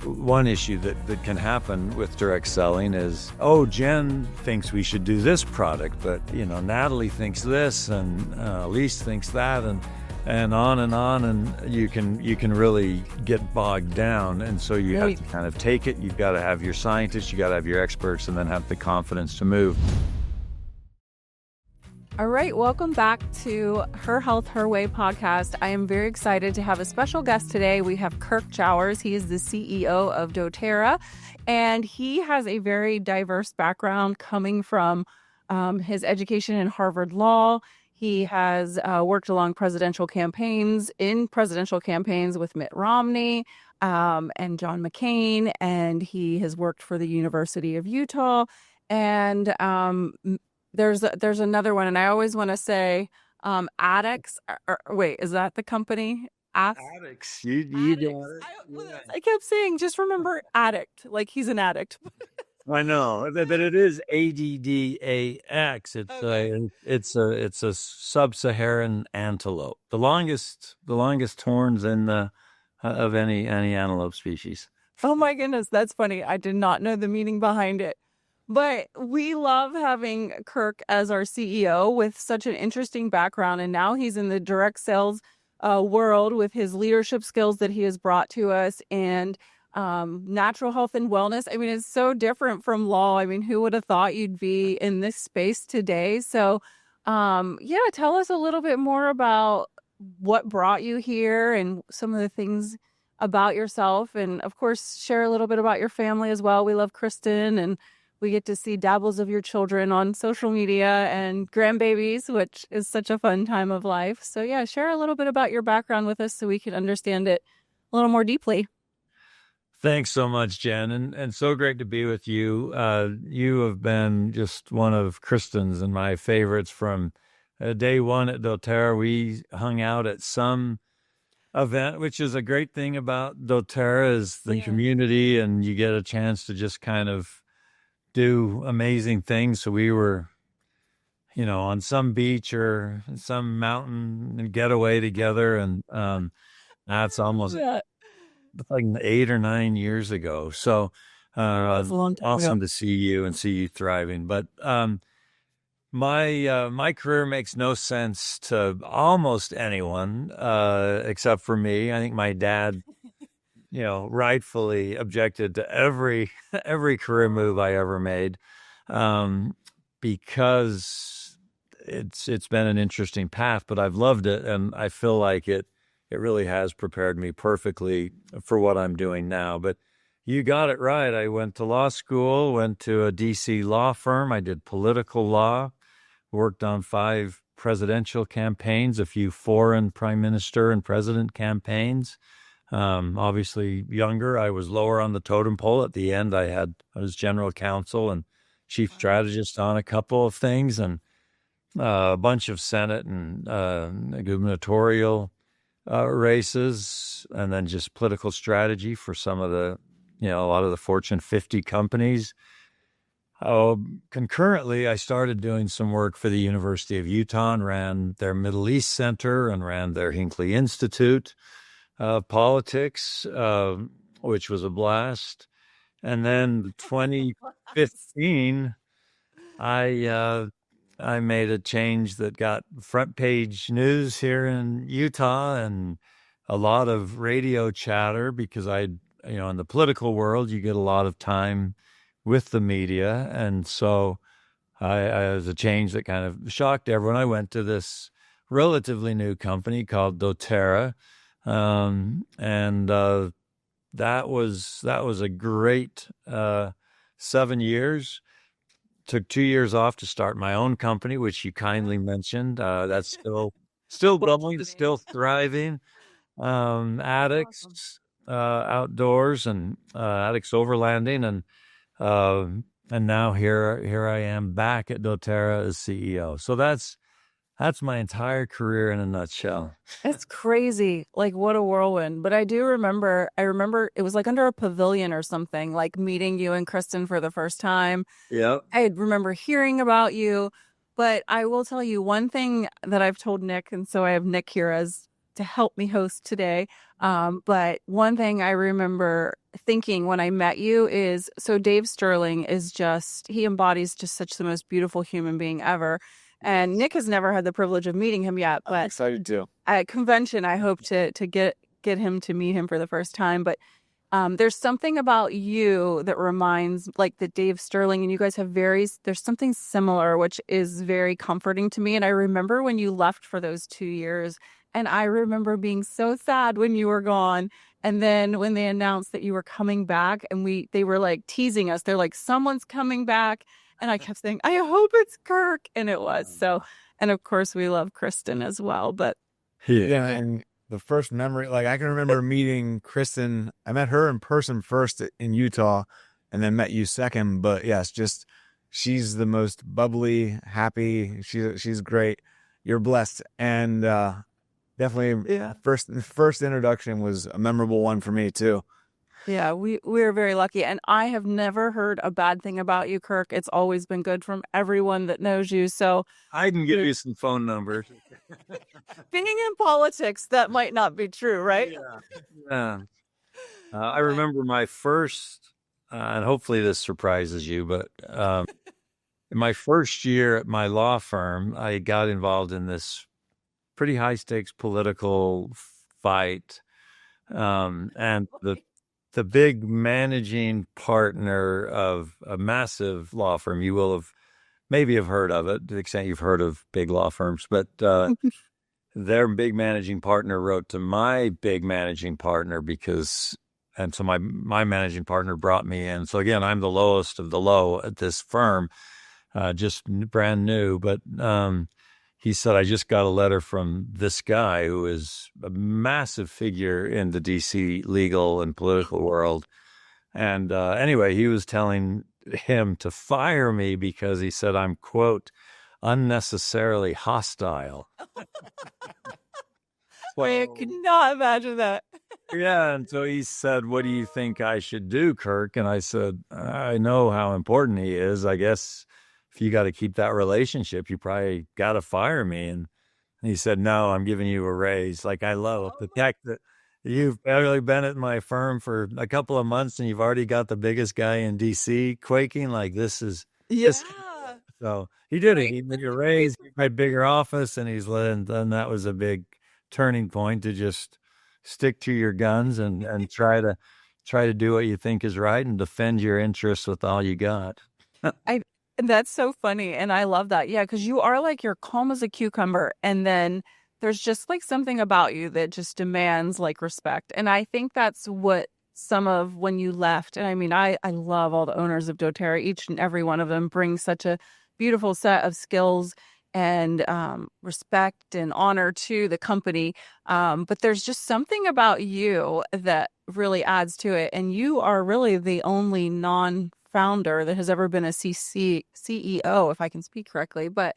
one issue that can happen with direct selling is, oh, Jen thinks we should do this product, but Natalie thinks this, and Elise thinks that, and on, and you can really get bogged down. And so you have to kind of take it. You've got to have your scientists, you got to have your experts, and then have the confidence to move. All right, welcome back to Her Health, Her Way podcast. I am very excited to have a special guest today. We have Kirk Jowers. He is the CEO of doTERRA, and he has a very diverse background coming from his education in Harvard Law. He has worked along presidential campaigns with Mitt Romney and John McCain, and he has worked for the University of Utah. And there's another one, and I always want to say Addicts. Wait, is that the company? Addicts. You got it. I kept saying, just remember addict, like he's an addict. I know, but it is ADDAX. It's a sub-Saharan antelope, the longest horns of any antelope species. Oh my goodness, that's funny. I did not know the meaning behind it. But we love having Kirk as our CEO with such an interesting background. And now he's in the direct sales world with his leadership skills that he has brought to us, and natural health and wellness. I mean, it's so different from law. I mean, who would have thought you'd be in this space today? So, tell us a little bit more about what brought you here and some of the things about yourself. And of course, share a little bit about your family as well. We love Kristen, and we get to see dabbles of your children on social media and grandbabies, which is such a fun time of life. So yeah, share a little bit about your background with us so we can understand it a little more deeply. Thanks so much, Jen, and so great to be with you. You have been just one of Kristen's and my favorites from day one at doTERRA. We hung out at some event, which is a great thing about doTERRA, is the community, and you get a chance to just kind of do amazing things. So we were, on some beach or some mountain getaway together, and that's almost like 8 or 9 years ago. So that's a long time awesome ago. to see you and see you thriving. But my career makes no sense to almost anyone except for me. I think my dad rightfully objected to every career move I ever made, because it's been an interesting path, but I've loved it, and I feel like it really has prepared me perfectly for what I'm doing now. But you got it right. I went to law school, went to a DC law firm. I did political law, worked on 5 presidential campaigns, a few foreign prime minister and president campaigns. Obviously younger, I was lower on the totem pole. At the end, I was general counsel and chief strategist on a couple of things, and a bunch of Senate and gubernatorial races, and then just political strategy for some of a lot of the Fortune 50 companies. Concurrently, I started doing some work for the University of Utah and ran their Middle East Center and ran their Hinckley Institute of Politics, which was a blast. And then 2015, I made a change that got front page news here in Utah and a lot of radio chatter, because in the political world, you get a lot of time with the media. And so I was a change that kind of shocked everyone. I went to this relatively new company called doTERRA. That was a great 7 years. Took 2 years off to start my own company, which you kindly mentioned. That's still bubbling, still thriving. Addicts Outdoors and Addicts Overlanding, and now here I am back at doTERRA as CEO. So that's my entire career in a nutshell. It's crazy. Like, what a whirlwind. But I remember it was like under a pavilion or something, like meeting you and Kristen for the first time. Yeah. I remember hearing about you, but I will tell you one thing that I've told Nick, and so I have Nick here as to help me host today. But one thing I remember thinking when I met you is, so Dave Sterling is just, he embodies just such the most beautiful human being ever. And Nick has never had the privilege of meeting him yet, I'm but excited too. at convention, I hope to get him to meet him for the first time. But there's something about you that reminds, like, that Dave Sterling and you guys have there's something similar, which is very comforting to me. And I remember when you left for those 2 years, and I remember being so sad when you were gone. And then when they announced that you were coming back, and they were like teasing us, they're like, someone's coming back. And I kept saying, I hope it's Kirk. And it was. So, and of course we love Kristen as well, but Yeah, and the first memory, like I can remember meeting Kristen. I met her in person first in Utah, and then met you second. But yes, just she's the most bubbly, happy. She's great. You're blessed, and definitely, first introduction was a memorable one for me too. yeah, we're very lucky. And I have never heard a bad thing about you, Kirk. It's always been good from everyone that knows you. So I can give you some phone numbers. being in politics, that might not be true, right? Yeah. I remember my first, and hopefully this surprises you, but in my first year at my law firm, I got involved in this pretty high stakes political fight. And the big managing partner of a massive law firm, you will maybe have heard of it to the extent you've heard of big law firms, but their big managing partner wrote to my big managing partner and so my managing partner brought me in. So again, I'm the lowest of the low at this firm, just brand new. But he said, I just got a letter from this guy who is a massive figure in the DC legal and political world. And anyway, he was telling him to fire me because he said I'm, quote, unnecessarily hostile. I could not imagine that. Yeah, and so he said, what do you think I should do, Kirk? And I said, I know how important he is. I guess if you got to keep that relationship, you probably got to fire me. And he said, no, I'm giving you a raise. Like, I love the fact that you've barely been at my firm for a couple of months and you've already got the biggest guy in DC quaking. Like, this is... Yeah. So he did it. He made a raise, he made a bigger office, and then that was a big turning point to just stick to your guns and try to do what you think is right and defend your interests with all you got. That's so funny. And I love that. Yeah, because you are like, you're calm as a cucumber. And then there's just like something about you that just demands like respect. And I think that's what some of when you left. And I mean, I love all the owners of doTERRA. Each and every one of them brings such a beautiful set of skills and respect and honor to the company. But there's just something about you that really adds to it. And you are really the only non-founder that has ever been a CEO, if I can speak correctly, but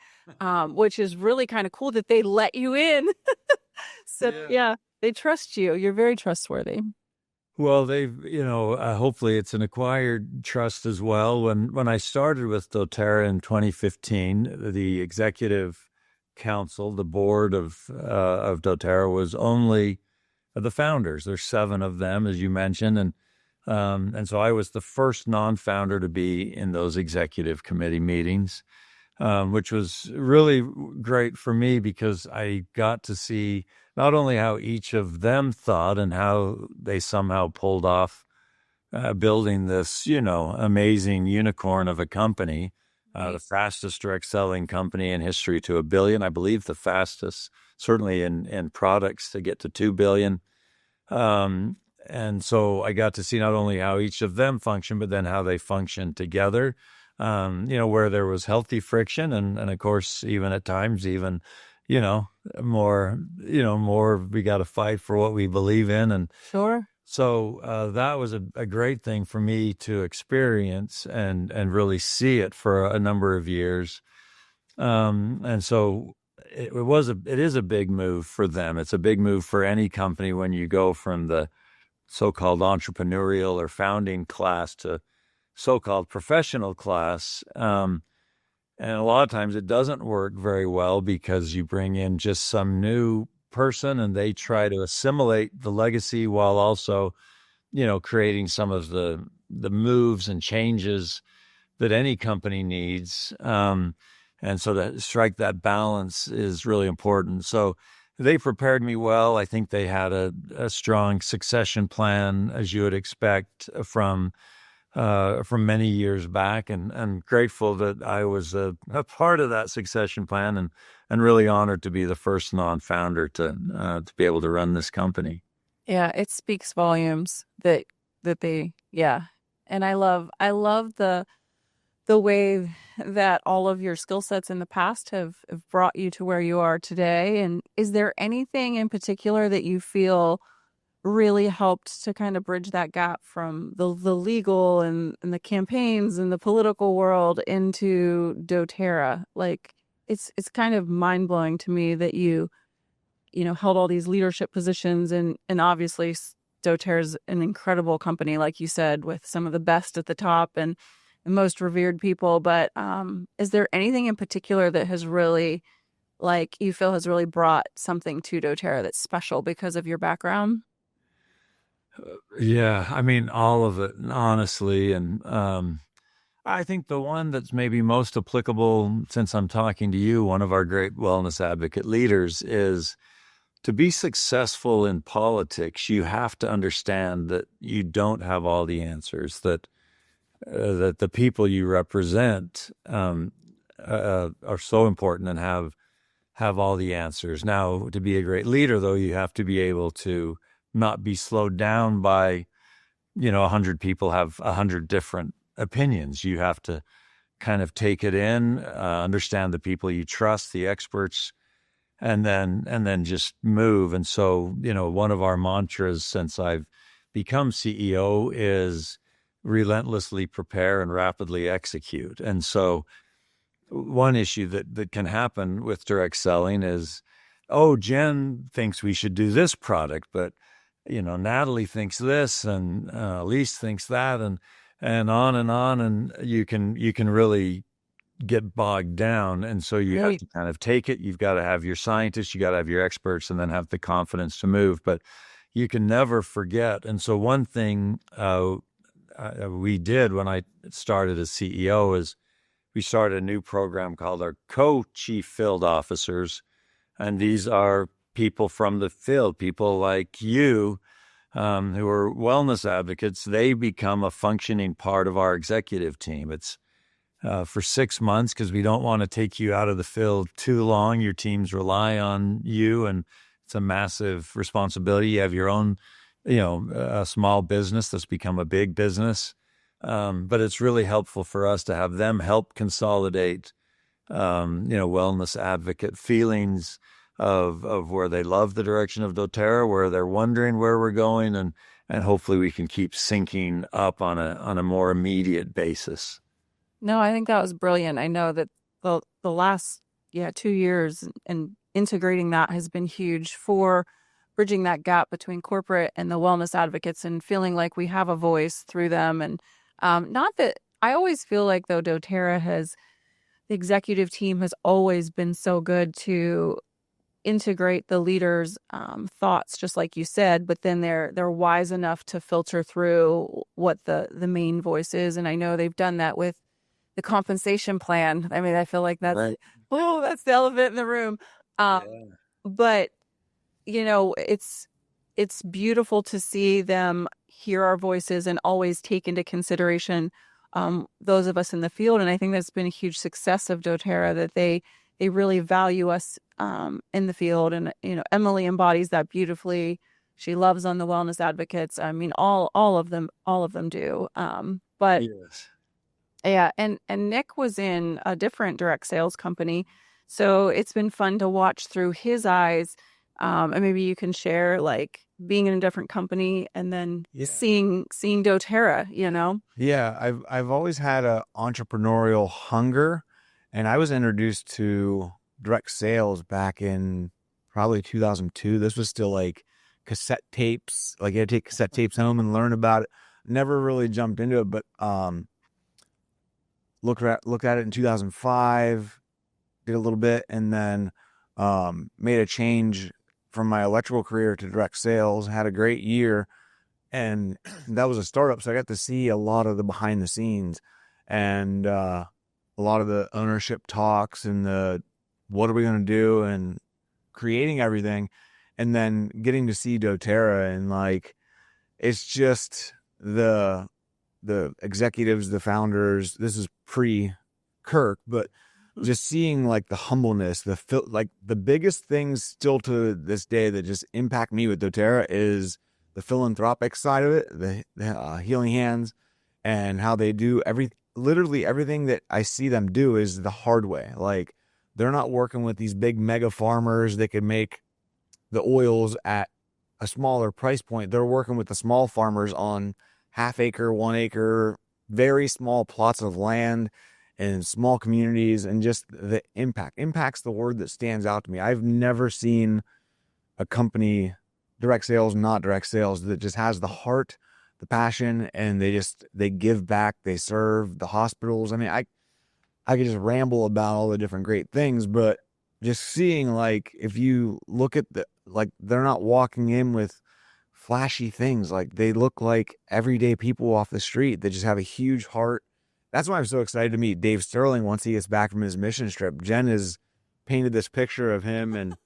which is really kind of cool that they let you in. So yeah, they trust you. You're very trustworthy. Well, hopefully it's an acquired trust as well. When I started with doTERRA in 2015, the executive council, the board of doTERRA was only the founders. There's 7 of them, as you mentioned, and so I was the first non-founder to be in those executive committee meetings, which was really great for me because I got to see not only how each of them thought and how they somehow pulled off building this, amazing unicorn of a company, the fastest direct selling company in history to $1 billion. I believe the fastest, certainly in products, to get to $2 billion. And so I got to see not only how each of them function, but then how they function together, where there was healthy friction and of course, even at times, more we got to fight for what we believe in. And sure. So that was a great thing for me to experience and really see it for a number of years. And so it is a big move for them. It's a big move for any company when you go from the so-called entrepreneurial or founding class to so-called professional class. And a lot of times it doesn't work very well because you bring in just some new person, and they try to assimilate the legacy while also, creating some of the moves and changes that any company needs. And so to strike that balance is really important. So they prepared me well. I think they had a strong succession plan, as you would expect from many years back, and grateful that I was a part of that succession plan, and really honored to be the first non-founder to be able to run this company. Yeah, it speaks volumes that they, yeah. And I love the way that all of your skill sets in the past have brought you to where you are today. And is there anything in particular that you feel really helped to kind of bridge that gap from the legal and the campaigns and the political world into doTERRA? Like, it's kind of mind-blowing to me that you held all these leadership positions, and obviously doTERRA's an incredible company, like you said, with some of the best at the top and the most revered people. But is there anything in particular that has really, like, you feel has really brought something to doTERRA that's special because of your background? Yeah, I mean, all of it, honestly. And I think the one that's maybe most applicable, since I'm talking to you, one of our great wellness advocate leaders, is to be successful in politics, you have to understand that you don't have all the answers, that the people you represent are so important and have all the answers. Now, to be a great leader, though, you have to be able to not be slowed down by, 100 people have 100 different opinions. You have to kind of take it in, understand the people you trust, the experts, and then just move. And so, one of our mantras since I've become CEO is relentlessly prepare and rapidly execute. And so one issue that can happen with direct selling is, oh, Jen thinks we should do this product, but Natalie thinks this, and Elise thinks that, and on, and you can really get bogged down. And so you have to kind of take it. You've got to have your scientists, you got to have your experts, and then have the confidence to move. But you can never forget. And so one thing we did when I started as CEO is we started a new program called our Co-Chief Field Officers. And these are people from the field, people like you, who are wellness advocates. They become a functioning part of our executive team. It's for 6 months, because we don't want to take you out of the field too long. Your teams rely on you, and it's a massive responsibility. You have your own, a small business that's become a big business. But it's really helpful for us to have them help consolidate, wellness advocate feelings of where they love the direction of doTERRA, where they're wondering where we're going, and hopefully we can keep syncing up on a more immediate basis. No, I think that was brilliant. I know that the last 2 years and integrating that has been huge for bridging that gap between corporate and the wellness advocates, and feeling like we have a voice through them. And not that I always feel like, though, the executive team has always been so good to integrate the leaders' thoughts, just like you said, but then they're wise enough to filter through what the main voice is. And I know they've done that with the compensation plan. I mean, I feel like that's, Right. well, that's the elephant in the room. But it's beautiful to see them hear our voices and always take into consideration those of us in the field. And I think that's been a huge success of doTERRA, that they really value us in the field. And Emily embodies that beautifully. She loves on the wellness advocates. I mean, all of them do. But Yes. yeah, and Nick was in a different direct sales company, so it's been fun to watch through his eyes. And maybe you can share, like, being in a different company and then seeing doTERRA. Yeah, I've always had a entrepreneurial hunger, and I was introduced to direct sales back in probably 2002. This was still like cassette tapes. Like, you had to take cassette tapes home and learn about it. Never really jumped into it, but looked at it in 2005, did a little bit, and then made a change from my electrical career to direct sales, had a great year. And that was a startup. So I got to see a lot of the behind the scenes and a lot of the ownership talks and the what are we going to do and creating everything. And then getting to see doTERRA and like, it's just the executives, the founders, this is pre Kirk, but just seeing like the humbleness, like the biggest things still to this day that just impact me with doTERRA is the philanthropic side of it, the healing hands, and how they do literally everything that I see them do is the hard way. Like they're not working with these big mega farmers that could make the oils at a smaller price point. They're working with the small farmers on half acre, 1 acre, very small plots of land in small communities, and just the impact's the word that stands out to me. I've never seen a company, direct sales, not direct sales, that just has the heart, the passion, and they give back, they serve the hospitals. I mean, I could just ramble about all the different great things, but just seeing, like, if you look at they're not walking in with flashy things. Like they look like everyday people off the street that just have a huge heart. That's why I'm so excited to meet Dave Sterling once he gets back from his mission trip. Jen has painted this picture of him, and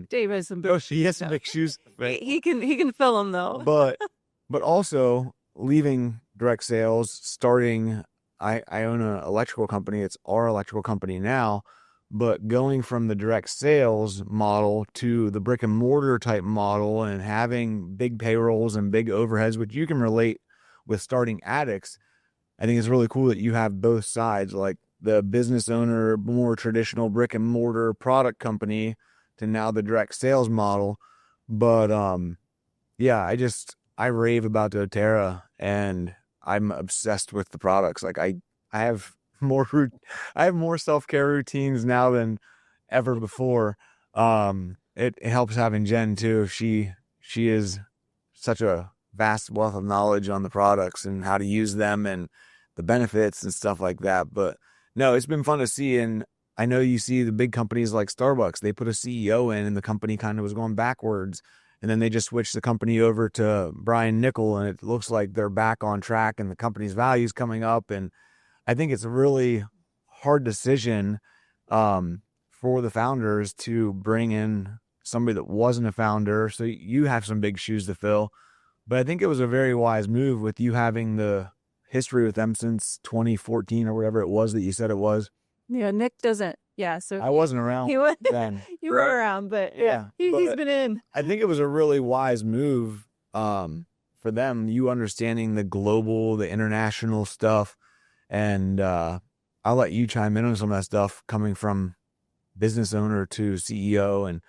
Dave has some he has some big shoes. he can fill them though. But also leaving direct sales, starting, I own an electrical company. It's our electrical company now, but going from the direct sales model to the brick and mortar type model and having big payrolls and big overheads, which you can relate with starting addicts. I think it's really cool that you have both sides, like the business owner, more traditional brick and mortar product company, to now the direct sales model. But yeah, I rave about doTERRA, and I'm obsessed with the products. Like I have more self-care routines now than ever before. It helps having Jen too. She is such a vast wealth of knowledge on the products and how to use them and the benefits and stuff like that. But no, it's been fun to see. And I know you see the big companies like Starbucks, they put a CEO in and the company kind of was going backwards. And then they just switched the company over to Brian Nickel, and it looks like they're back on track and the company's values coming up. And I think it's a really hard decision for the founders to bring in somebody that wasn't a founder. So you have some big shoes to fill. But I think it was a very wise move with you having the history with them since 2014 or whatever it was that you said it was. Yeah, Nick doesn't. Yeah, so I wasn't around then. You were around, but yeah, he's been in. I think it was a really wise move for them. You understanding the global, the international stuff, and I'll let you chime in on some of that stuff coming from business owner to CEO, and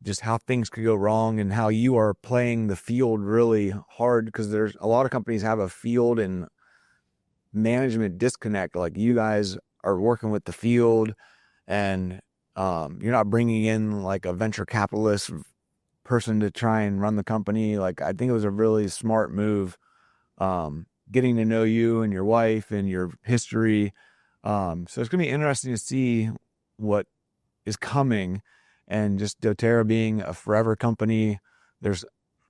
just how things could go wrong and how you are playing the field really hard, because there's a lot of companies have a field and management disconnect. Like you guys are working with the field, and you're not bringing in like a venture capitalist person to try and run the company. Like I think it was a really smart move, getting to know you and your wife and your history. So it's going to be interesting to see what is coming, and just doTERRA being a forever company. There's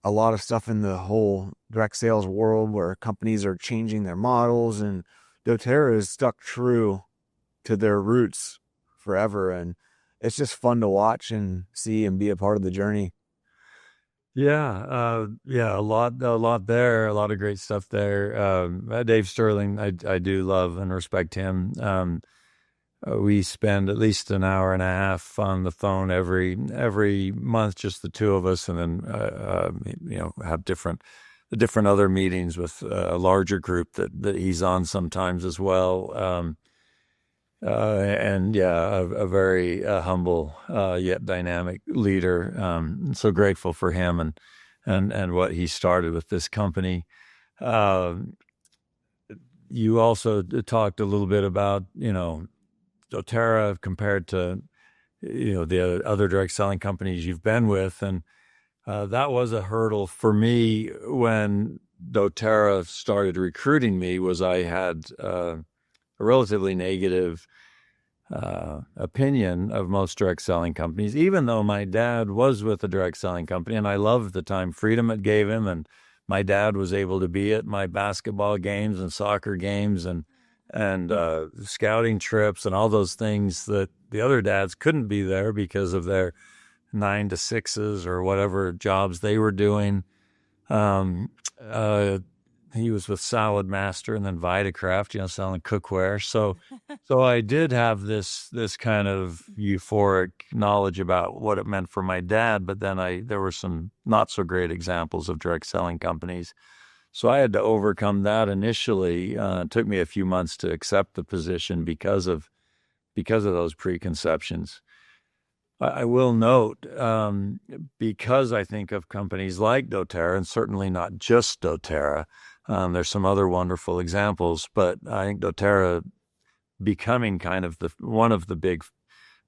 a lot of stuff in the whole direct sales world where companies are changing their models, and doTERRA is stuck true to their roots forever. And it's just fun to watch and see and be a part of the journey. Yeah, a lot there, a lot of great stuff there. Dave Sterling, I do love and respect him. We spend at least an hour and a half on the phone every month, just the two of us, and then have different other meetings with a larger group that he's on sometimes as well. And yeah, a very humble yet dynamic leader. So grateful for him and what he started with this company. You also talked a little bit about doTERRA compared to the other direct selling companies you've been with, and that was a hurdle for me when doTERRA started recruiting me. Was I had a relatively negative opinion of most direct selling companies, even though my dad was with a direct selling company and I loved the time freedom it gave him. And my dad was able to be at my basketball games and soccer games and scouting trips and all those things that the other dads couldn't be there because of their 9 to 6s or whatever jobs they were doing. He was with Salad Master and then Vitacraft, selling cookware. So I did have this kind of euphoric knowledge about what it meant for my dad, but then there were some not so great examples of direct selling companies. So I had to overcome that initially. It took me a few months to accept the position because of those preconceptions. I will note, because I think of companies like doTERRA, and certainly not just doTERRA, there's some other wonderful examples, but I think doTERRA becoming kind of one of the big,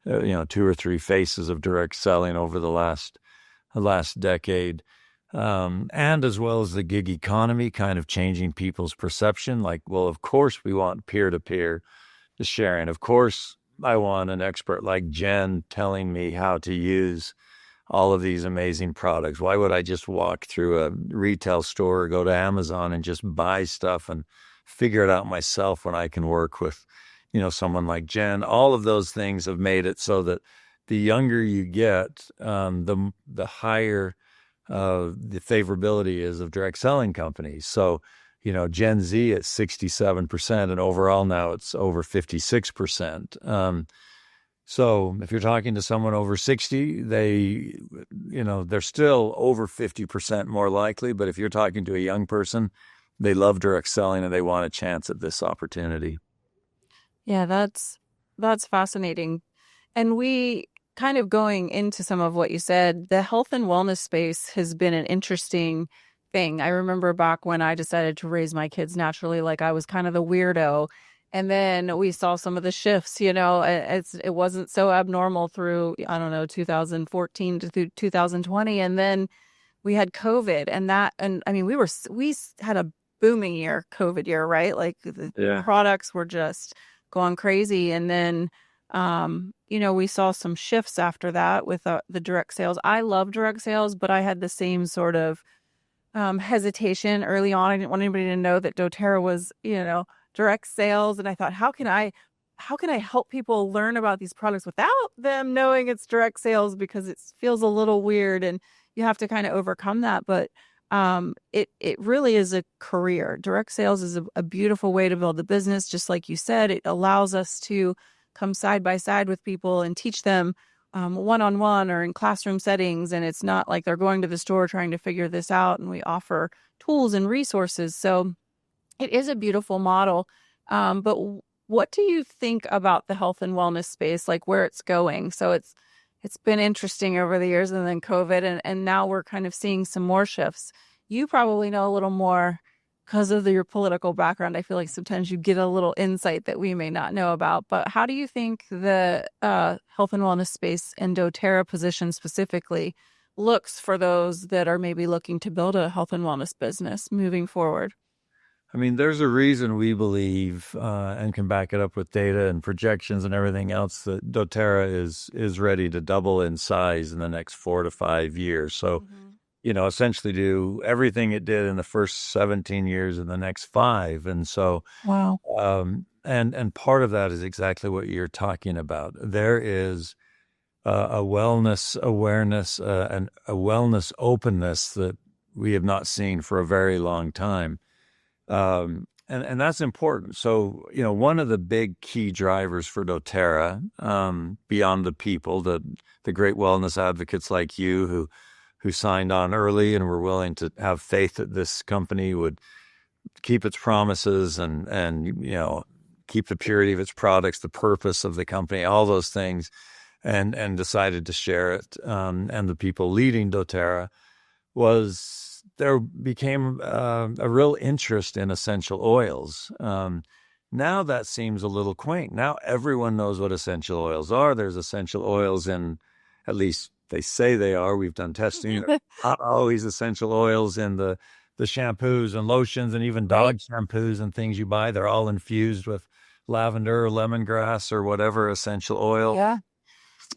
2 or 3 faces of direct selling over the last decade, and as well as the gig economy kind of changing people's perception. Like, well, of course we want peer-to-peer sharing. Of course I want an expert like Jen telling me how to use all of these amazing products. Why would I just walk through a retail store or go to Amazon and just buy stuff and figure it out myself when I can work with, someone like Jen? All of those things have made it so that the younger you get, the higher the favorability is of direct selling companies. So, Gen Z at 67%, and overall now it's over 56%. So if you're talking to someone over 60, they're still over 50% more likely. But if you're talking to a young person, they love direct selling and they want a chance at this opportunity. Yeah, that's fascinating. And we kind of going into some of what you said, the health and wellness space has been an interesting thing. I remember back when I decided to raise my kids naturally, like I was kind of the weirdo. And then we saw some of the shifts, it wasn't so abnormal through, 2014 to 2020. And then we had COVID we had a booming year, COVID year, right? Like the products were just going crazy. And then, we saw some shifts after that with the direct sales. I love direct sales, but I had the same sort of hesitation early on. I didn't want anybody to know that doTERRA was, direct sales. And I thought, how can I help people learn about these products without them knowing it's direct sales? Because it feels a little weird and you have to kind of overcome that. But it really is a career. Direct sales is a beautiful way to build a business. Just like you said, it allows us to come side by side with people and teach them one-on-one or in classroom settings. And it's not like they're going to the store trying to figure this out. And we offer tools and resources. So it is a beautiful model. But what do you think about the health and wellness space, like where it's going? So it's been interesting over the years, and then COVID, and now we're kind of seeing some more shifts. You probably know a little more because of your political background. I feel like sometimes you get a little insight that we may not know about. But how do you think the health and wellness space and doTERRA position specifically looks for those that are maybe looking to build a health and wellness business moving forward? I mean, there's a reason we believe, and can back it up with data and projections and everything else, that doTERRA is ready to double in size in the next 4 to 5 years. So, essentially do everything it did in the first 17 years in the next 5. And so, wow. And part of that is exactly what you're talking about. There is a wellness awareness and a wellness openness that we have not seen for a very long time. And that's important. So, one of the big key drivers for doTERRA, beyond the people, the great wellness advocates like you who signed on early and were willing to have faith that this company would keep its promises and keep the purity of its products, the purpose of the company, all those things, and decided to share it. And the people leading doTERRA there became a real interest in essential oils. Now that seems a little quaint. Now everyone knows what essential oils are. There's essential oils in, at least they say they are. We've done testing. Not always essential oils in the shampoos and lotions and even dog shampoos and things you buy. They're all infused with lavender or lemongrass or whatever essential oil. Yeah.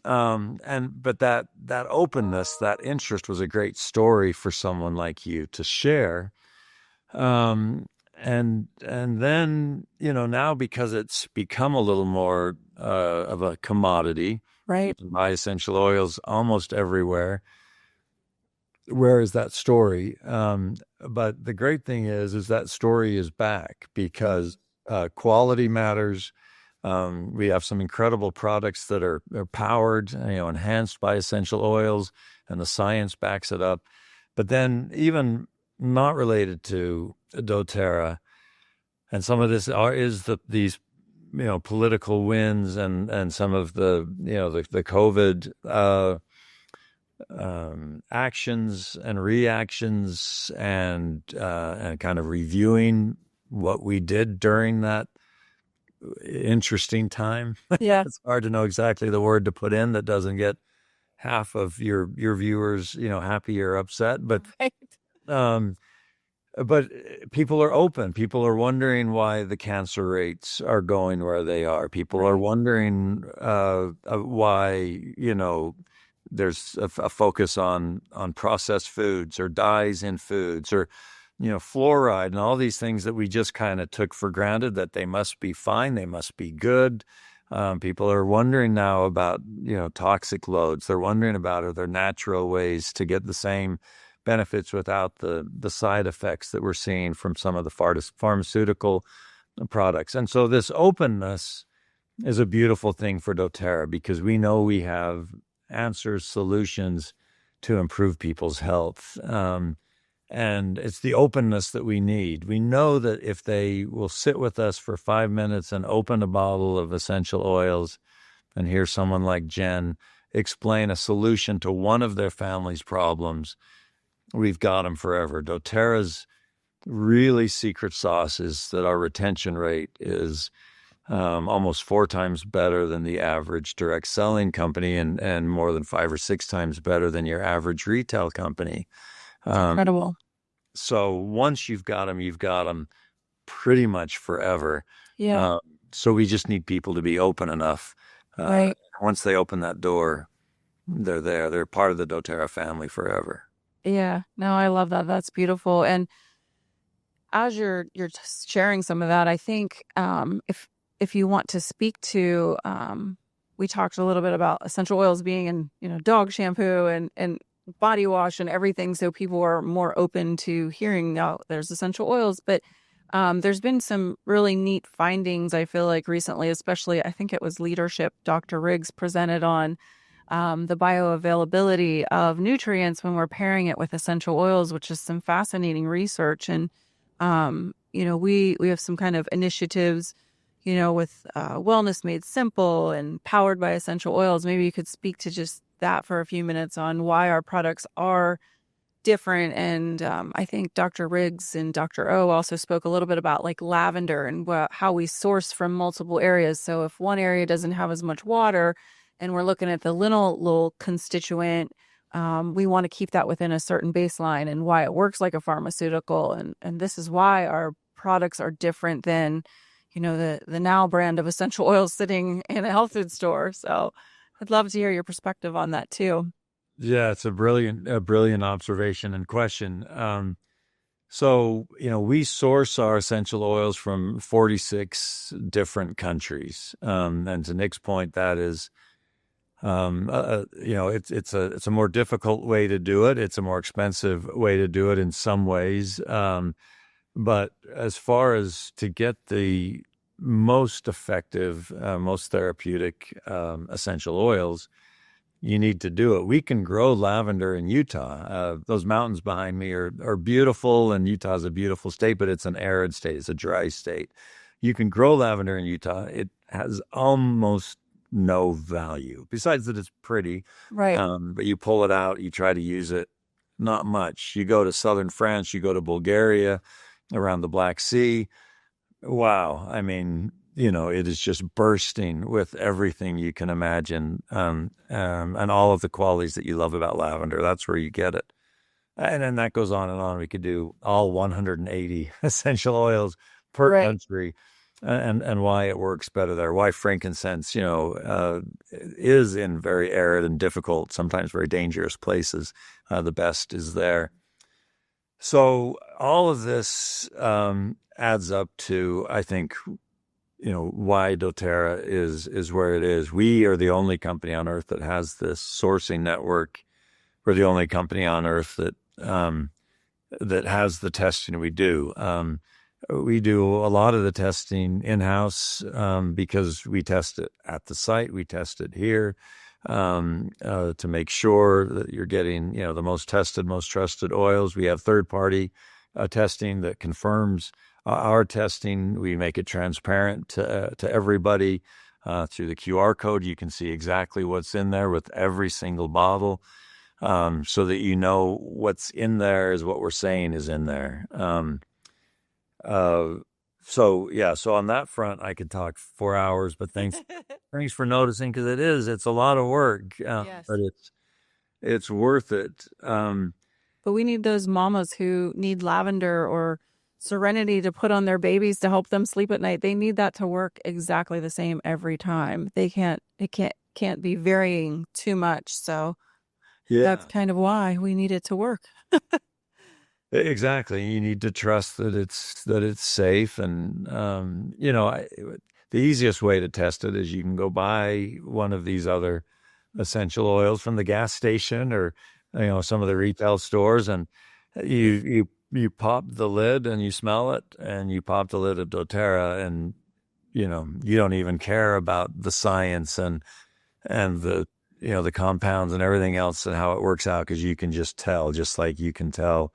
But that openness, that interest was a great story for someone like you to share. And then, now because it's become a little more of a commodity, Right. you can buy essential oils almost everywhere. Where is that story? But the great thing is that story is back because quality matters. We have some incredible products that are powered, enhanced by essential oils, and the science backs it up. But then even not related to doTERRA, and some of this is these political wins and some of the the COVID actions and reactions and kind of reviewing what we did during that interesting time. Yeah. It's hard to know exactly the word to put in that doesn't get half of your viewers happy or upset, but Right. but people are open. People are wondering why the cancer rates are going where they are. People are wondering why there's a focus on processed foods or dyes in foods or fluoride and all these things that we just kind of took for granted that they must be fine, they must be good. People are wondering now about toxic loads. They're wondering about are there natural ways to get the same benefits without the side effects that we're seeing from some of the pharmaceutical products. And so this openness is a beautiful thing for doTERRA because we know we have answers, solutions to improve people's health. And it's the openness that we need. We know that if they will sit with us for 5 minutes and open a bottle of essential oils and hear someone like Jen explain a solution to one of their family's problems, we've got them forever. doTERRA's really secret sauce is that our retention rate is almost 4 times better than the average direct selling company and more than 5 or 6 times better than your average retail company. Incredible. So once you've got them pretty much forever. Yeah. So we just need people to be open enough. Right. Once they open that door, they're there. They're part of the doTERRA family forever. Yeah. No, I love that. That's beautiful. And as you're sharing some of that, I think if you want to speak to, we talked a little bit about essential oils being in dog shampoo and body wash and everything, so people are more open to hearing now there's essential oils. But there's been some really neat findings, I feel like recently, especially I think it was Leadership, Dr. Riggs presented on the bioavailability of nutrients when we're pairing it with essential oils, which is some fascinating research. And we have some kind of initiatives with Wellness Made Simple and powered by essential oils. Maybe you could speak to just that for a few minutes on why our products are different. And I think Dr. Riggs and Dr. O also spoke a little bit about like lavender and how we source from multiple areas. So if one area doesn't have as much water and we're looking at the little constituent, we want to keep that within a certain baseline and why it works like a pharmaceutical. And this is why our products are different than the now brand of essential oils sitting in a health food store. So I'd love to hear your perspective on that too. Yeah, it's a brilliant observation and question. So, we source our essential oils from 46 different countries. And to Nick's point, that is, it's a more difficult way to do it. It's a more expensive way to do it in some ways. But as far as to get the most effective, most therapeutic essential oils, you need to do it. We can grow lavender in Utah. Those mountains behind me are beautiful, and Utah is a beautiful state, but it's an arid state. It's a dry state. You can grow lavender in Utah. It has almost no value, besides that it's pretty. Right. But you pull it out, you try to use it, not much. You go to southern France, you go to Bulgaria, around the Black Sea. Wow. I mean, it is just bursting with everything you can imagine, and all of the qualities that you love about lavender. That's where you get it. And then that goes on and on. We could do all 180 essential oils per country. and why it works better there. Why frankincense, is in very arid and difficult, sometimes very dangerous places. The best is there. So all of this adds up to, I think, why doTERRA is where it is. We are the only company on earth that has this sourcing network. We're the only company on earth that has the testing we do. We do a lot of the testing in-house because we test it at the site. We test it here to make sure that you're getting, the most tested, most trusted oils. We have third-party testing that confirms our testing. We make it transparent to everybody through the QR code. You can see exactly what's in there with every single bottle, so that what's in there is what we're saying is in there. So on that front, I could talk 4 hours, but thanks for noticing, because it's a lot of work, Yes. but it's worth it. But we need those mamas who need lavender or serenity to put on their babies to help them sleep at night. They need that to work exactly the same every time. It can't be varying too much. So that's kind of why we need it to work. Exactly. You need to trust that it's safe, and the easiest way to test it is you can go buy one of these other essential oils from the gas station or some of the retail stores, and you pop the lid and you smell it, and you pop the lid of doTERRA, and you don't even care about the science and the the compounds and everything else and how it works out, because you can just tell, just like you can tell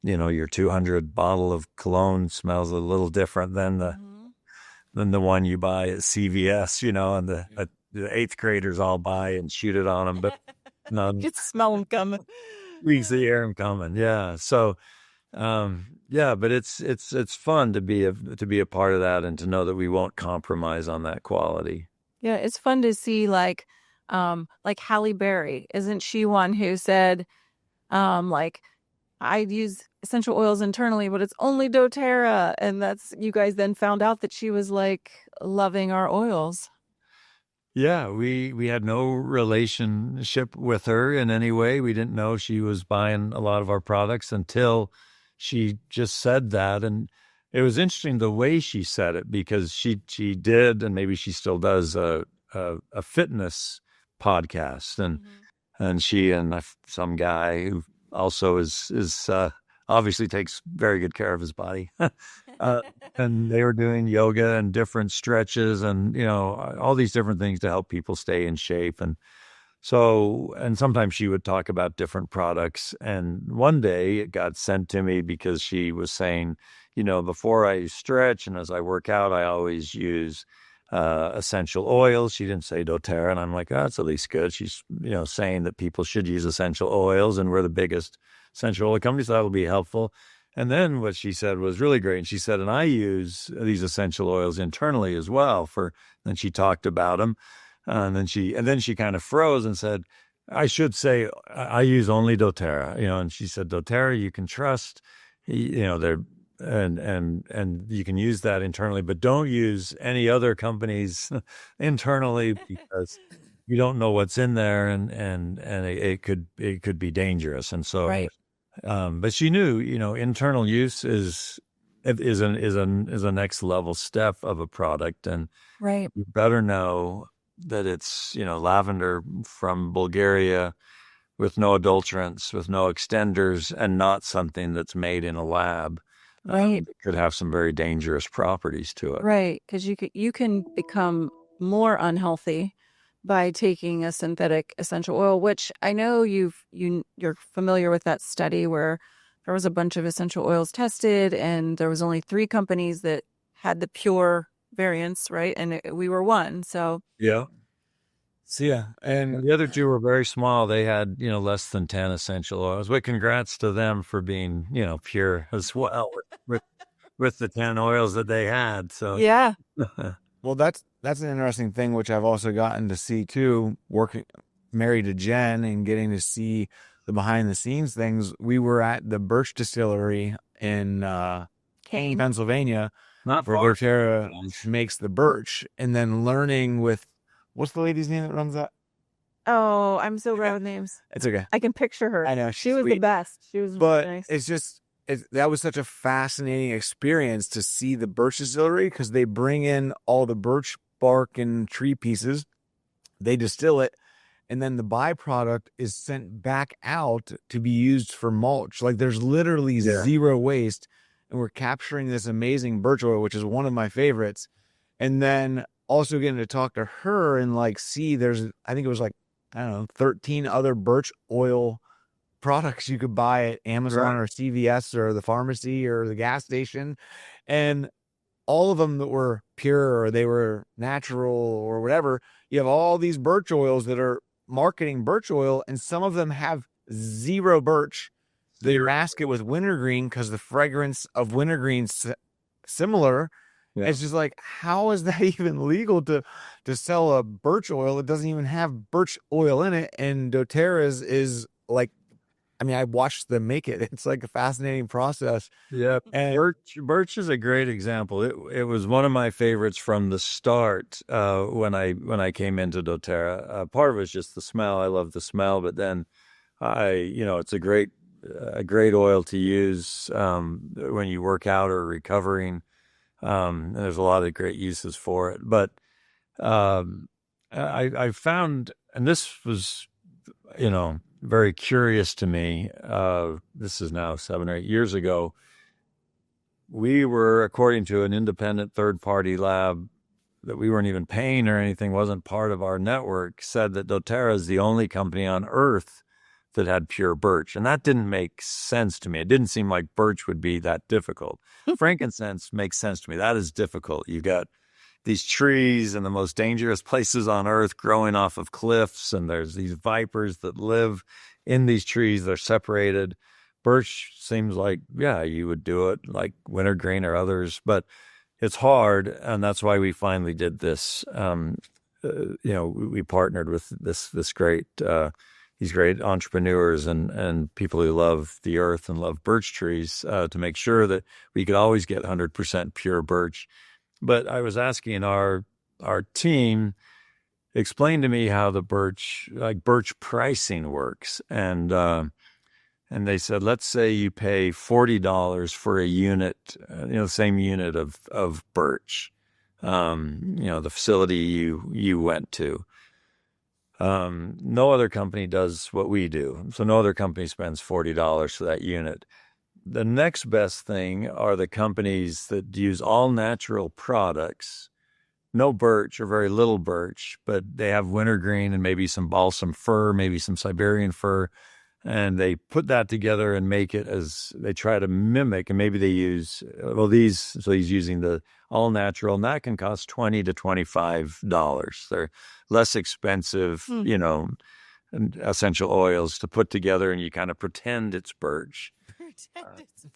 your 200 bottle of cologne smells a little different than the one you buy at CVS, and the eighth graders all buy and shoot it on them, but you can smell them coming. We see them coming. Yeah. So, but it's fun to be a part of that, and to know that we won't compromise on that quality. Yeah, it's fun to see like Halle Berry. Isn't she one who said, I use essential oils internally, but it's only doTERRA, and you guys then found out that she was like loving our oils. Yeah, we had no relationship with her in any way. We didn't know she was buying a lot of our products until she just said that. And it was interesting the way she said it, because she did, and maybe she still does, a fitness podcast, and she and some guy who also is obviously takes very good care of his body. And they were doing yoga and different stretches and, all these different things to help people stay in shape. And sometimes she would talk about different products. And one day it got sent to me because she was saying, before I stretch and as I work out, I always use essential oils. She didn't say doTERRA, and I'm like, oh, that's at least good. She's, saying that people should use essential oils, and we're the biggest essential oil company, so that'll be helpful. And then what she said was really great. And she said, and I use these essential oils internally as well. Then she talked about them, and then she kind of froze and said, I should say I use only doTERRA, And she said, doTERRA you can trust, they're. And you can use that internally, but don't use any other companies internally, because you don't know what's in there, and it could be dangerous. And so, right. But she knew, internal use is a next level step of a product, and right. you better know that it's lavender from Bulgaria, with no adulterants, with no extenders, and not something that's made in a lab. Right. It could have some very dangerous properties to it. Right. Because you can become more unhealthy by taking a synthetic essential oil, which I know you're familiar with that study where there was a bunch of essential oils tested, and there was only 3 companies that had the pure variants, right? And we were one. So yeah. So yeah, and the other 2 were very small. They had, less than 10 essential oils. But congrats to them for being, pure as well with the 10 oils that they had. So yeah. Well, that's an interesting thing, which I've also gotten to see too, working married to Jen and getting to see the behind the scenes things. We were at the Birch Distillery in Kane, Pennsylvania, Not where far. doTERRA makes the birch, and then learning with what's the lady's name that runs that? Oh, I'm so bad with names. It's okay. I can picture her. I know She was the best. She was but nice. it's just that was such a fascinating experience to see the birch distillery, because they bring in all the birch bark and tree pieces, they distill it, and then the byproduct is sent back out to be used for mulch. Like there's literally zero waste, and we're capturing this amazing birch oil, which is one of my favorites. And then also getting to talk to her and like see I think it was like, I don't know, 13 other birch oil products you could buy at Amazon or CVS or the pharmacy or the gas station. And all of them that were pure or they were natural or whatever. You have all these birch oils that are marketing birch oil, and some of them have zero birch. They mask it with wintergreen because the fragrance of wintergreen's similar. Yeah. It's just like, how is that even legal to sell a birch oil? It doesn't even have birch oil in it. And doTERRA's is like, I mean, I watched them make it. It's like a fascinating process. Yeah, and birch is a great example. It was one of my favorites from the start when I came into doTERRA. Part of it was just the smell. I love the smell, but then it's a great oil to use when you work out or recovering. And there's a lot of great uses for it. But I found, and this was, very curious to me. This is now 7 or 8 years ago. We were, according to an independent third-party lab that we weren't even paying or anything, wasn't part of our network, said that doTERRA is the only company on earth that had pure birch. And that didn't make sense to me. It didn't seem like birch would be that difficult. Frankincense makes sense to me. That is difficult. You've got these trees in the most dangerous places on earth growing off of cliffs, and there's these vipers that live in these trees. They're separated. Birch seems like, yeah, you would do it like wintergreen or others, but it's hard, and that's why we finally did this. We partnered with this great these great entrepreneurs and people who love the earth and love birch trees to make sure that we could always get 100% pure birch. But I was asking our team, explain to me how the birch pricing works. And they said, let's say you pay $40 for a unit, the same unit of birch, the facility you went to. No other company does what we do. So no other company spends $40 for that unit. The next best thing are the companies that use all natural products, no birch or very little birch, but they have wintergreen and maybe some balsam fir, maybe some Siberian fir, and they put that together and make it as they try to mimic. And maybe they use, he's using the all natural, and that can cost $20 to $25. They're less expensive, essential oils to put together, and you kind of pretend it's birch. It's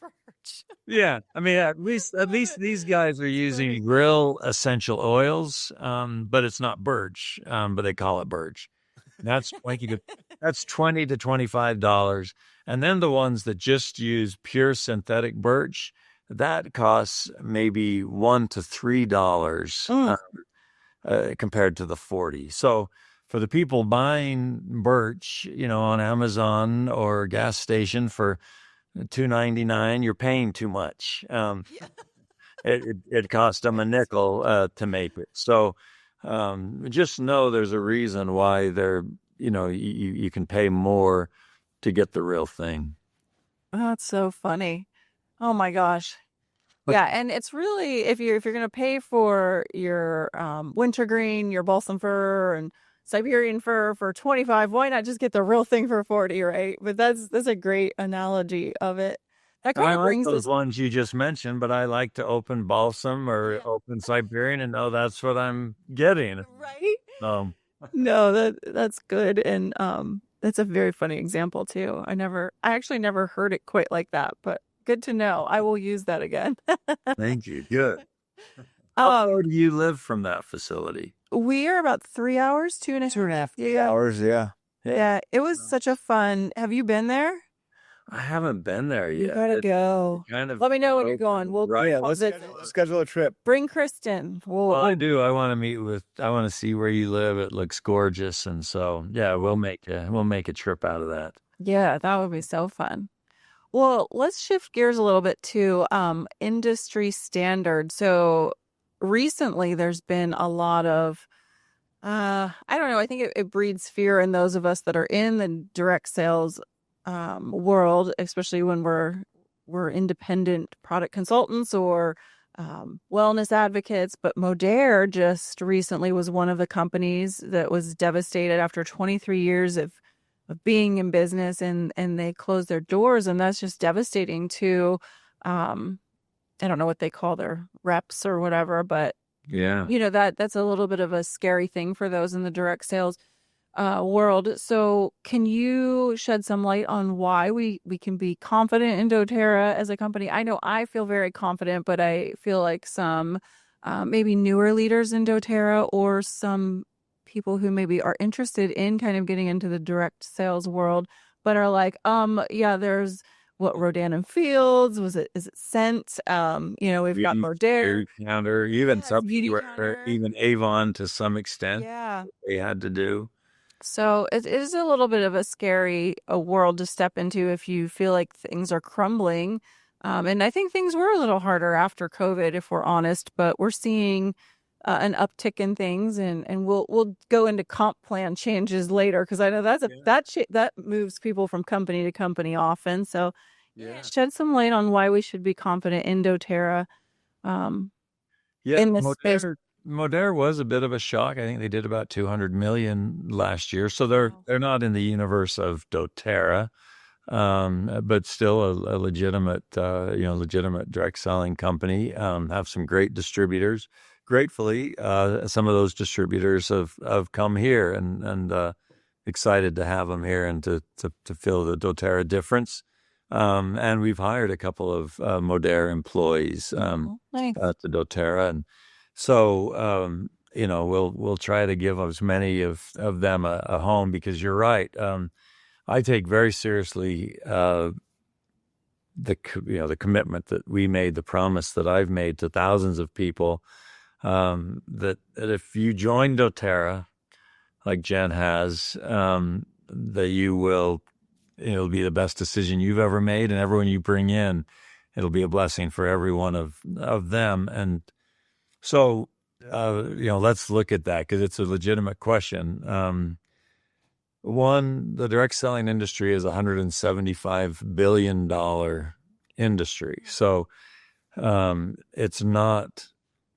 birch. Yeah, I mean, at least these guys are using real essential oils, but it's not birch, but they call it birch. And that's $20 to $25, and then the ones that just use pure synthetic birch, that costs maybe $1 to $3 compared to the 40. So for the people buying birch, on Amazon or gas station for $2.99, you're paying too much. It cost them a nickel to make it. So just know there's a reason why you can pay more to get the real thing. That's so funny. Oh my gosh. Yeah, and it's really, if you're going to pay for your wintergreen, your balsam fir and Siberian fir for $25, why not just get the real thing for $40, right? But that's a great analogy of it. That kind of brings those ones you just mentioned, but I like to open balsam or open Siberian and know that's what I'm getting. Right? No, that's good, and that's a very funny example too. I actually never heard it quite like that, but good to know. I will use that again. Thank you. Good. How far do you live from that facility? We are about 3 hours, 2.5 hours. Yeah. Yeah, it was such a fun. Have you been there? I haven't been there You yet. gotta go. Kind of Let me know when you're going. We'll right. Yeah, we'll let's visit. schedule a trip. Bring Kristen. Well, I do. I want to meet with. I want to see where you live. It looks gorgeous, and so yeah, we'll make a trip out of that. Yeah, that would be so fun. Well, let's shift gears a little bit to industry standards. So recently there's been a lot of I don't know, I think it breeds fear in those of us that are in the direct sales world, especially when we're independent product consultants or wellness advocates. But Modere just recently was one of the companies that was devastated after 23 years of being in business, and they closed their doors, and that's just devastating to I don't know what they call their reps or whatever, but Yeah. that's a little bit of a scary thing for those in the direct sales world. So can you shed some light on why we can be confident in doTERRA as a company? I know I feel very confident, but I feel like some maybe newer leaders in doTERRA or some people who maybe are interested in kind of getting into the direct sales world, but are like, yeah, there's what Rodan and Fields, is it Scent? We've got Modere. Beauty Counter, even Yes, some Beauty where Counter. even Avon to some extent Yeah. they had to do. So it is a little bit of a scary world to step into if you feel like things are crumbling. And I think things were a little harder after COVID, if we're honest, but we're seeing an uptick in things, and we'll go into comp plan changes later because I know that moves people from company to company often. So Yeah. shed some light on why we should be confident in doTERRA Yeah, in this space. Modere was a bit of a shock. I think they did about 200 million last year, so Wow. they're not in the universe of doTERRA, but still a legitimate legitimate direct selling company. Have some great distributors. Gratefully, some of those distributors have come here and excited to have them here and to feel the doTERRA difference. And we've hired a couple of Modere employees Nice. to doTERRA, and so we'll try to give as many of them a home because you're right. I take very seriously the commitment that we made, the promise that I've made to thousands of people, that if you join doTERRA, like Jen has, that it'll be the best decision you've ever made, and everyone you bring in, it'll be a blessing for every one of them. And so, let's look at that because it's a legitimate question. One, the direct selling industry is a $175 billion industry. So, it's not,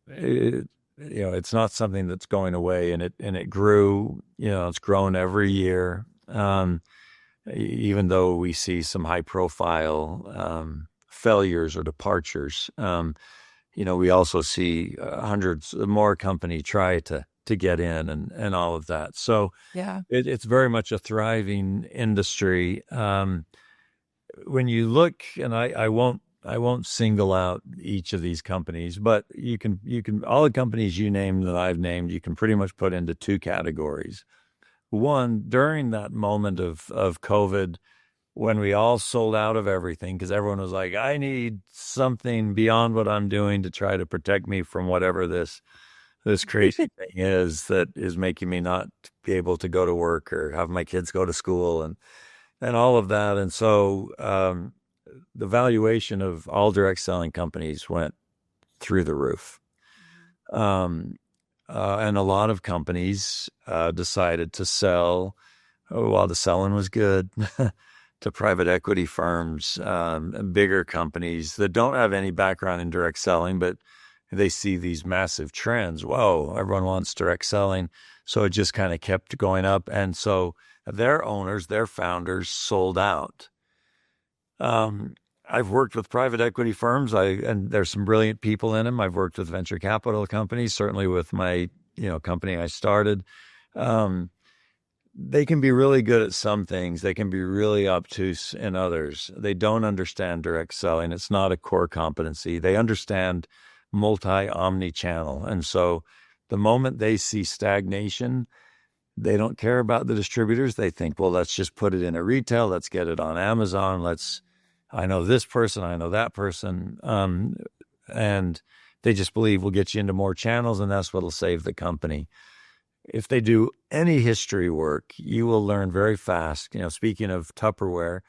it's not something that's going away, and it grew, it's grown every year. Even though we see some high profile, failures or departures, we also see hundreds more company try to get in and all of that. So Yeah. it's very much a thriving industry. When you look, and I won't single out each of these companies, but you can all the companies you named that I've named, you can pretty much put into two categories. One, during that moment of COVID, when we all sold out of everything because everyone was like, I need something beyond what I'm doing to try to protect me from whatever this crazy thing is that is making me not be able to go to work or have my kids go to school and all of that. And so the valuation of all direct selling companies went through the roof. And a lot of companies decided to sell while the selling was good to private equity firms, bigger companies that don't have any background in direct selling, but they see these massive trends. Whoa, everyone wants direct selling. So it just kind of kept going up. And so their owners, their founders sold out. I've worked with private equity firms, and there's some brilliant people in them. I've worked with venture capital companies, certainly with my company I started. They can be really good at some things. They can be really obtuse in others. They don't understand direct selling. It's not a core competency. They understand omni-channel. And so the moment they see stagnation, They don't care about the distributors. They think, well, let's just put it in a retail. Let's get it on Amazon. I know this person. I know that person. And they just believe we'll get you into more channels, and that's what'll save the company. If they do any history work, you will learn very fast. Speaking of Tupperware,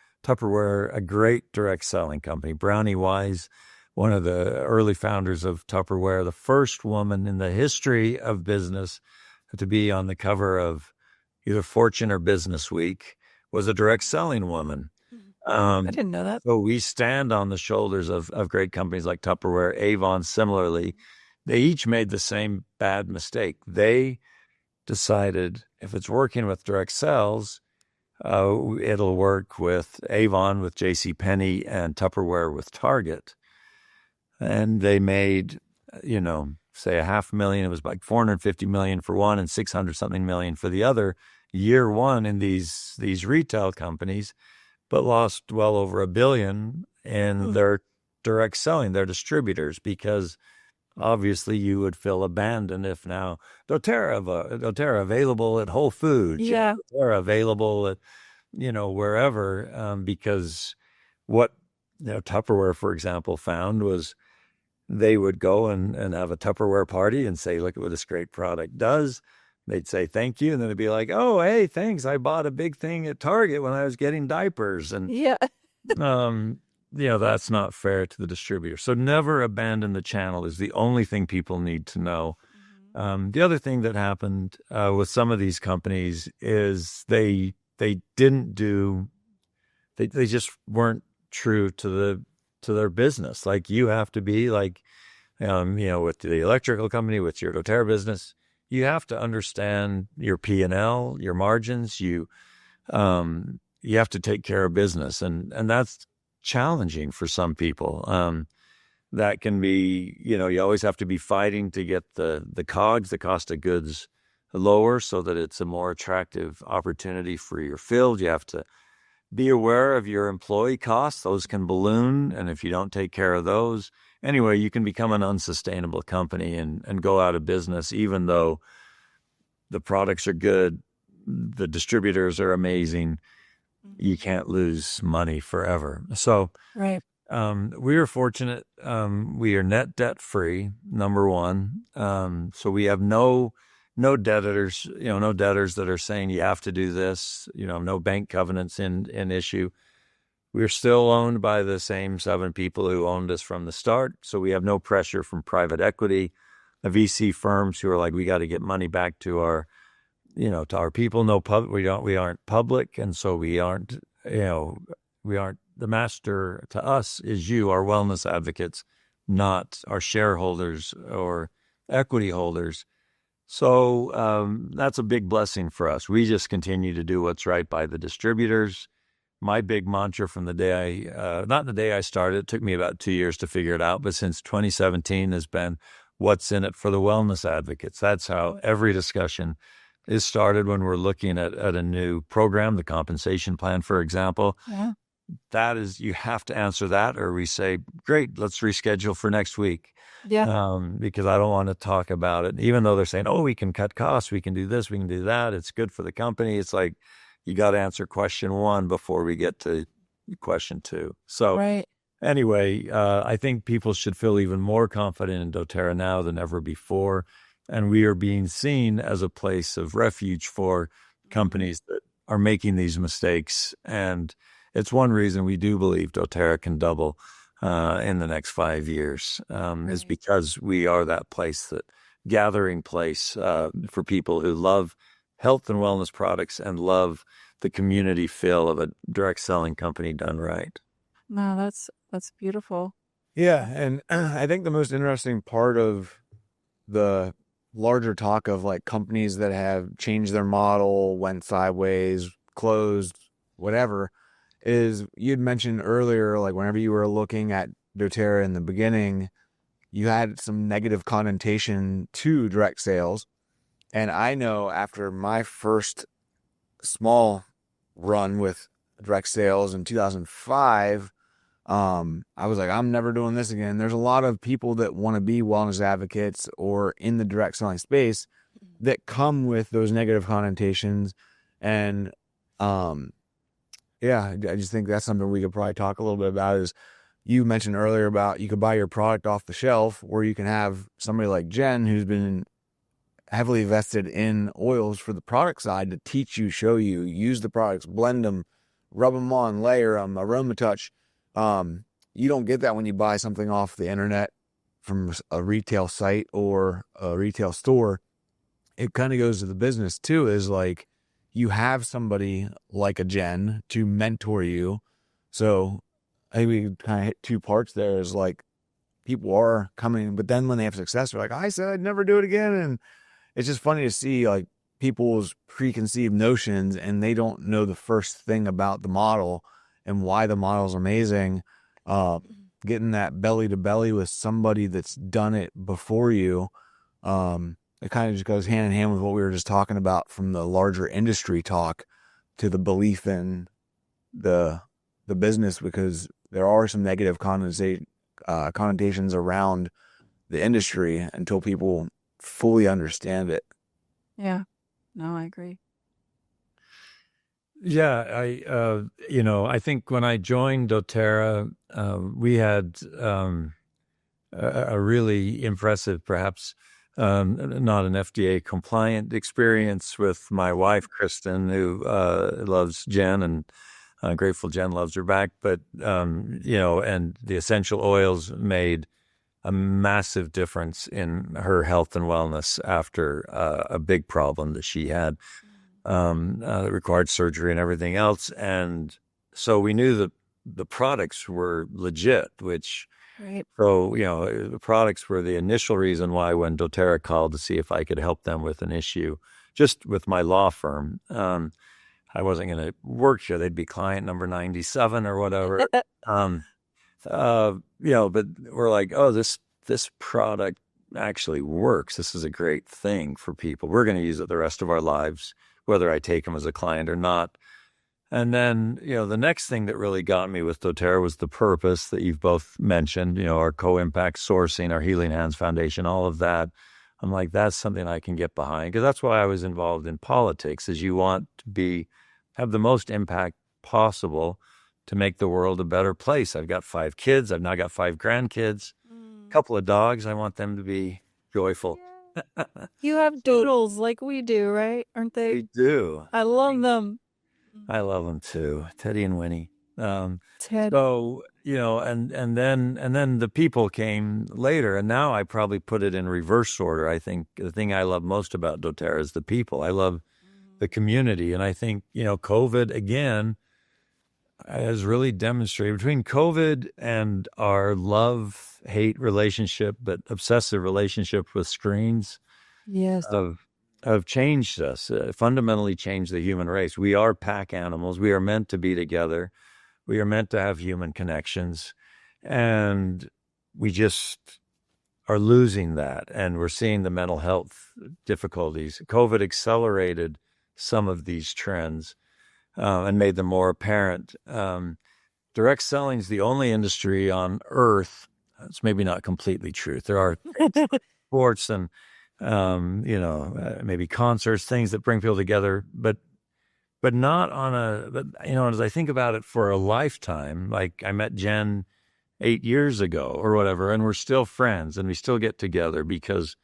a great direct selling company. Brownie Wise, one of the early founders of Tupperware, the first woman in the history of business to be on the cover of either Fortune or Business Week, was a direct selling woman. I didn't know that. So we stand on the shoulders of great companies like Tupperware, Avon. Similarly, they each made the same bad mistake. They decided if it's working with direct sales, it'll work with Avon, with JCPenney, and Tupperware with Target. And they made, say $500,000. It was like $450 million for one and $600-something million for the other year one in these retail companies, but lost well over $1 billion in their direct selling, their distributors, because obviously you would feel abandoned if now doTERRA available at Whole Foods, doTERRA available at wherever, because what Tupperware, for example, found was they would go and have a Tupperware party and say, look at what this great product does. They'd say thank you, and then they'd be like, oh, hey, thanks, I bought a big thing at Target when I was getting diapers. And that's not fair to the distributor. So never abandon the channel is the only thing people need to know. The other thing that happened with some of these companies is they just weren't true to their business. Like you have to be like, with the electrical company, with your doTERRA business, you have to understand your P&L, your margins. You have to take care of business, and that's challenging for some people. That can be, you always have to be fighting to get the COGS, the cost of goods, lower so that it's a more attractive opportunity for your field. You have to be aware of your employee costs. Those can balloon, and if you don't take care of those, anyway, you can become an unsustainable company and go out of business, even though the products are good, the distributors are amazing. You can't lose money forever. So Right. We are fortunate. We are net debt free, number one. So we have no debtors, no debtors that are saying you have to do this, no bank covenants in issue. We're still owned by the same 7 people who owned us from the start. So we have no pressure from private equity, the VC firms who are like, we got to get money back to our, to our people. No we aren't public. And so we aren't, the master to us is you, our wellness advocates, not our shareholders or equity holders. So that's a big blessing for us. We just continue to do what's right by the distributors. My big mantra from the day not the day I started, it took me about 2 years to figure it out, but since 2017 has been what's in it for the wellness advocates. That's how every discussion is started when we're looking at a new program, the compensation plan, for example. Yeah. That is, you have to answer that, or we say, great, let's reschedule for next week. Yeah. Because I don't want to talk about it. Even though they're saying, oh, we can cut costs, we can do this, we can do that, it's good for the company. It's like, you got to answer question 1 before we get to question 2. So Right. anyway, I think people should feel even more confident in doTERRA now than ever before. And we are being seen as a place of refuge for companies that are making these mistakes. And it's one reason we do believe doTERRA can double in the next 5 years, is because we are that place, that gathering place for people who love health and wellness products and love the community feel of a direct selling company done right. No, that's beautiful. Yeah, and I think the most interesting part of the larger talk of like companies that have changed their model, went sideways, closed, whatever, is you'd mentioned earlier, like whenever you were looking at doTERRA in the beginning, you had some negative connotation to direct sales. And I know after my first small run with direct sales in 2005, I was like, I'm never doing this again. There's a lot of people that want to be wellness advocates or in the direct selling space, that come with those negative connotations. And yeah, I just think that's something we could probably talk a little bit about. Is you mentioned earlier about you could buy your product off the shelf, or you can have somebody like Jen who's been heavily vested in oils for the product side to teach you, show you, use the products, blend them, rub them on, layer them, aroma touch. You don't get that when you buy something off the internet from a retail site or a retail store. It kind of goes to the business too, is like you have somebody like a Jen to mentor you. So I think we kind of hit two parts there, is like people are coming, but then when they have success, they're like, I said I'd never do it again. And it's just funny to see like people's preconceived notions, and they don't know the first thing about the model and why the model's amazing. Getting that belly to belly with somebody that's done it before you, it kind of just goes hand in hand with what we were just talking about, from the larger industry talk to the belief in the business, because there are some negative connotations around the industry until people fully understand it. Yeah. No, I agree. Yeah, I think when I joined doTERRA, we had a really impressive, perhaps not an FDA compliant experience with my wife, Kristen, who loves Jen, and Grateful Jen loves her back. But, and the essential oils made a massive difference in her health and wellness after a big problem that she had that required surgery and everything else. And so we knew that the products were legit, which, Right. so, the products were the initial reason why, when doTERRA called to see if I could help them with an issue, just with my law firm, I wasn't going to work here. They'd be client number 97 or whatever. But we're like, oh, this product actually works. This is a great thing for people. We're going to use it the rest of our lives, whether I take them as a client or not. And then, the next thing that really got me with doTERRA was the purpose that you've both mentioned, our co-impact sourcing, our Healing Hands Foundation, all of that. I'm like, that's something I can get behind, because that's why I was involved in politics, is you want to have the most impact possible to make the world a better place. I've got 5 kids. I've now got 5 grandkids, a couple of dogs. I want them to be joyful. Yeah. You have doodles like we do, right? Aren't they? We do. I love them. I love them too, Teddy and Winnie. Ted. So, and then the people came later, and now I probably put it in reverse order. I think the thing I love most about doTERRA is the people. I love the community. And I think, COVID again has really demonstrated, between COVID and our love-hate relationship, but obsessive relationship with screens, Yes. have changed us, fundamentally changed the human race. We are pack animals. We are meant to be together. We are meant to have human connections. And we just are losing that. And we're seeing the mental health difficulties. COVID accelerated some of these trends and made them more apparent. Direct selling is the only industry on earth. It's maybe not completely true. There are sports and maybe concerts, things that bring people together, but not as I think about it for a lifetime, like I met Jen 8 years ago or whatever, and we're still friends, and we still get together because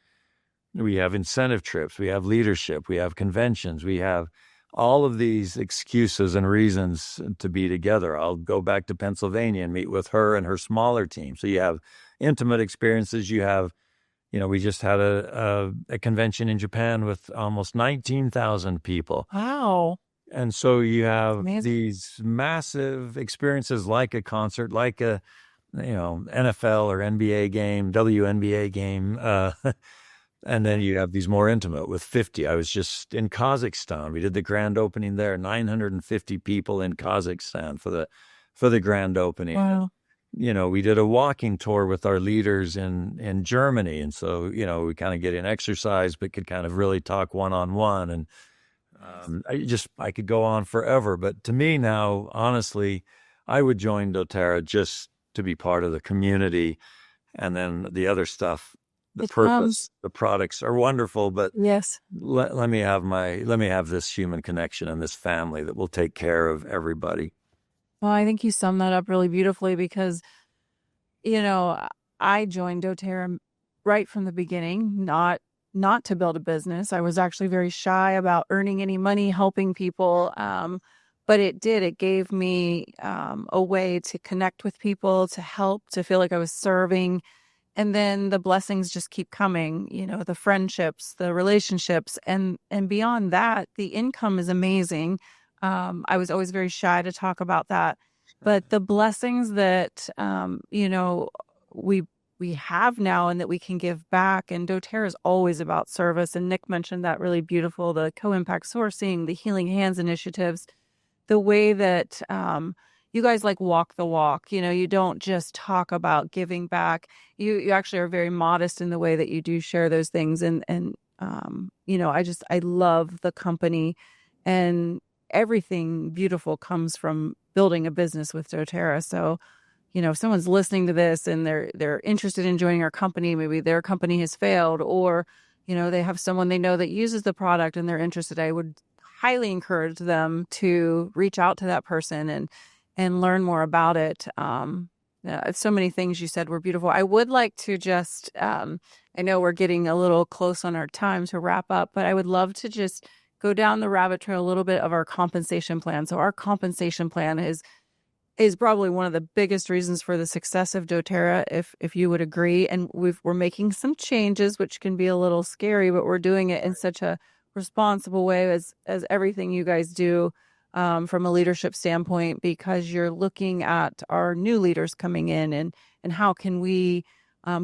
we have incentive trips, we have leadership, we have conventions, we have all of these excuses and reasons to be together. I'll go back to Pennsylvania and meet with her and her smaller team. So you have intimate experiences. You have, we just had a convention in Japan with almost 19,000 people. Wow. And so you have Amazing. these massive experiences, like a concert, like a, NFL or NBA game, WNBA game. And then you have these more intimate with 50. I was just in Kazakhstan. We did the grand opening there, 950 people in Kazakhstan for the grand opening. Wow. We did a walking tour with our leaders in Germany. And so, we kind of get in exercise, but could kind of really talk one-on-one. And I could go on forever. But to me now, honestly, I would join doTERRA just to be part of the community. And then the other stuff the It purpose. comes. The products are wonderful, but Yes. let me have this human connection and this family that will take care of everybody. Well, I think you summed that up really beautifully because, you know, I joined doTERRA right from the beginning, not to build a business. I was actually very shy about earning any money, helping people. But it gave me a way to connect with people, to help, to feel like I was serving. And then the blessings just keep coming, the friendships, the relationships, and beyond that, the income is amazing. I was always very shy to talk about that, but the blessings that we have now and that we can give back, and doTERRA is always about service. And Nick mentioned that really beautiful, the co-impact sourcing, the Healing Hands initiatives, the way that you guys like walk the walk. You don't just talk about giving back. You actually are very modest in the way that you do share those things. And I love the company, and everything beautiful comes from building a business with doTERRA. So, if someone's listening to this and they're interested in joining our company, maybe their company has failed, or, they have someone they know that uses the product and they're interested, I would highly encourage them to reach out to that person and learn more about it. So many things you said were beautiful. I would like to just, I know we're getting a little close on our time to wrap up, but I would love to just go down the rabbit trail a little bit of our compensation plan. So our compensation plan is probably one of the biggest reasons for the success of doTERRA, if you would agree. And we're making some changes, which can be a little scary, but we're doing it in such a responsible way as everything you guys do from a leadership standpoint, because you're looking at our new leaders coming in and how can we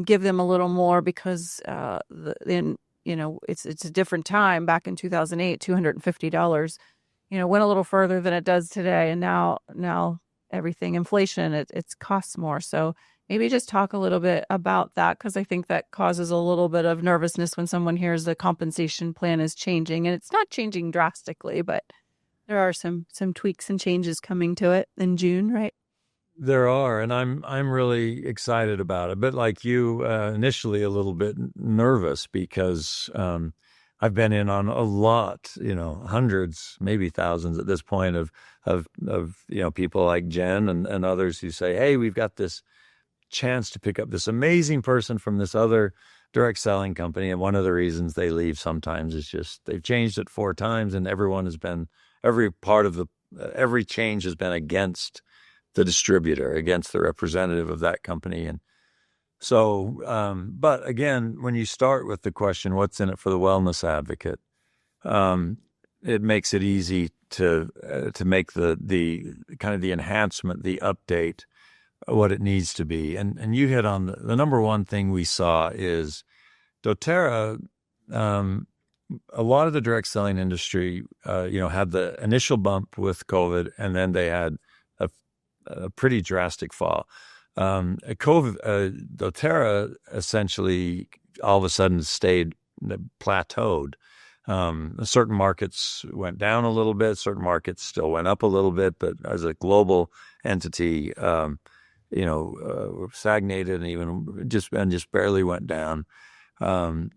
give them a little more, because it's a different time. Back in 2008, $250 went a little further than it does today, and now everything, inflation, it costs more. So maybe just talk a little bit about that, because I think that causes a little bit of nervousness when someone hears the compensation plan is changing, and it's not changing drastically, but there are some tweaks and changes coming to it in June, right? There are, and I'm really excited about it. But like you, initially a little bit nervous, because I've been in on a lot, hundreds, maybe thousands at this point of people like Jen and others who say, hey, we've got this chance to pick up this amazing person from this other direct selling company. And one of the reasons they leave sometimes is just they've changed it 4 times, and every change has been against the distributor, against the representative of that company. And so, but again, when you start with the question, what's in it for the wellness advocate, it makes it easy to make the kind of the enhancement, the update, what it needs to be. And you hit on the number one thing we saw is doTERRA. A lot of the direct selling industry, had the initial bump with COVID, and then they had a pretty drastic fall. doTERRA essentially all of a sudden plateaued. Certain markets went down a little bit, certain markets still went up a little bit, but as a global entity, stagnated and even just barely went down.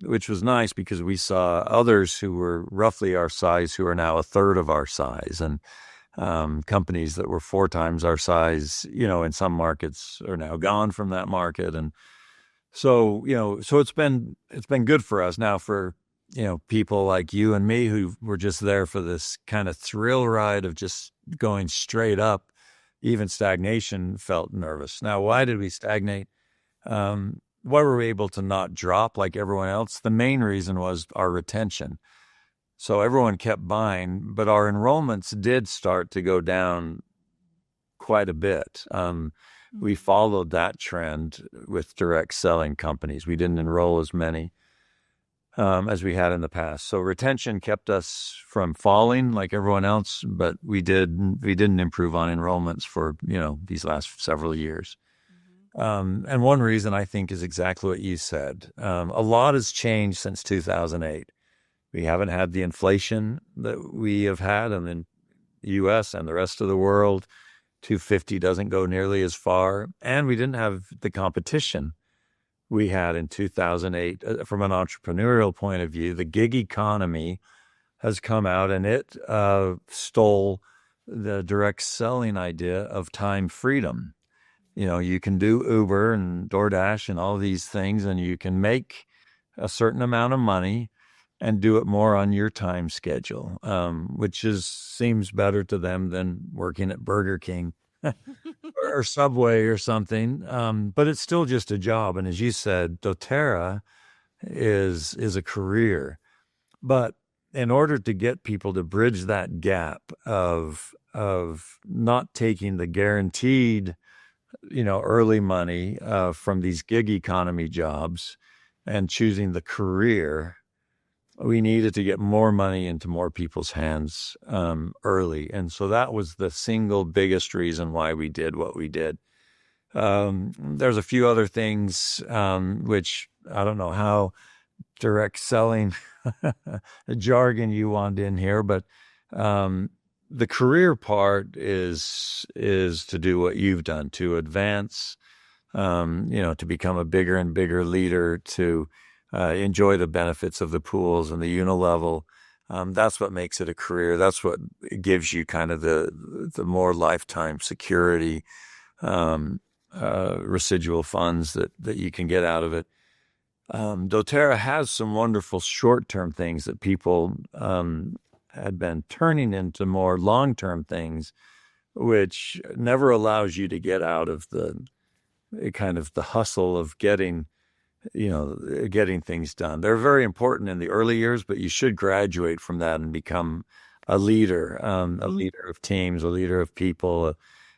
Which was nice, because we saw others who were roughly our size who are now a third of our size, and companies that were 4 times our size, in some markets are now gone from that market. And so, so it's been good for us. Now for, people like you and me who were just there for this kind of thrill ride of just going straight up, even stagnation felt nervous. Now, why did we stagnate? Why were we able to not drop like everyone else? The main reason was our retention. So everyone kept buying, but our enrollments did start to go down quite a bit. We followed that trend with direct selling companies. We didn't enroll as many as we had in the past. So retention kept us from falling like everyone else, but we didn't improve on enrollments for, these last several years. And one reason I think is exactly what you said. A lot has changed since 2008. We haven't had the inflation that we have had in the U.S. and the rest of the world. 250 doesn't go nearly as far. And we didn't have the competition we had in 2008 from an entrepreneurial point of view. The gig economy has come out, and it stole the direct selling idea of time freedom. You can do Uber and DoorDash and all these things, and you can make a certain amount of money and do it more on your time schedule, which seems better to them than working at Burger King or Subway or something. But it's still just a job. And as you said, doTERRA is a career. But in order to get people to bridge that gap of not taking the guaranteed, early money from these gig economy jobs and choosing the career, we needed to get more money into more people's hands early. And so that was the single biggest reason why we did what we did. There's a few other things, which I don't know how direct selling jargon you want in here, but the career part is to do what you've done, to advance, to become a bigger and bigger leader, to enjoy the benefits of the pools and the unilevel. That's what makes it a career. That's what gives you kind of the more lifetime security, residual funds that you can get out of it. doTERRA has some wonderful short-term things that people had been turning into more long-term things, which never allows you to get out of the kind of the hustle of getting things done. They're very important in the early years, but you should graduate from that and become a leader of teams, a leader of people,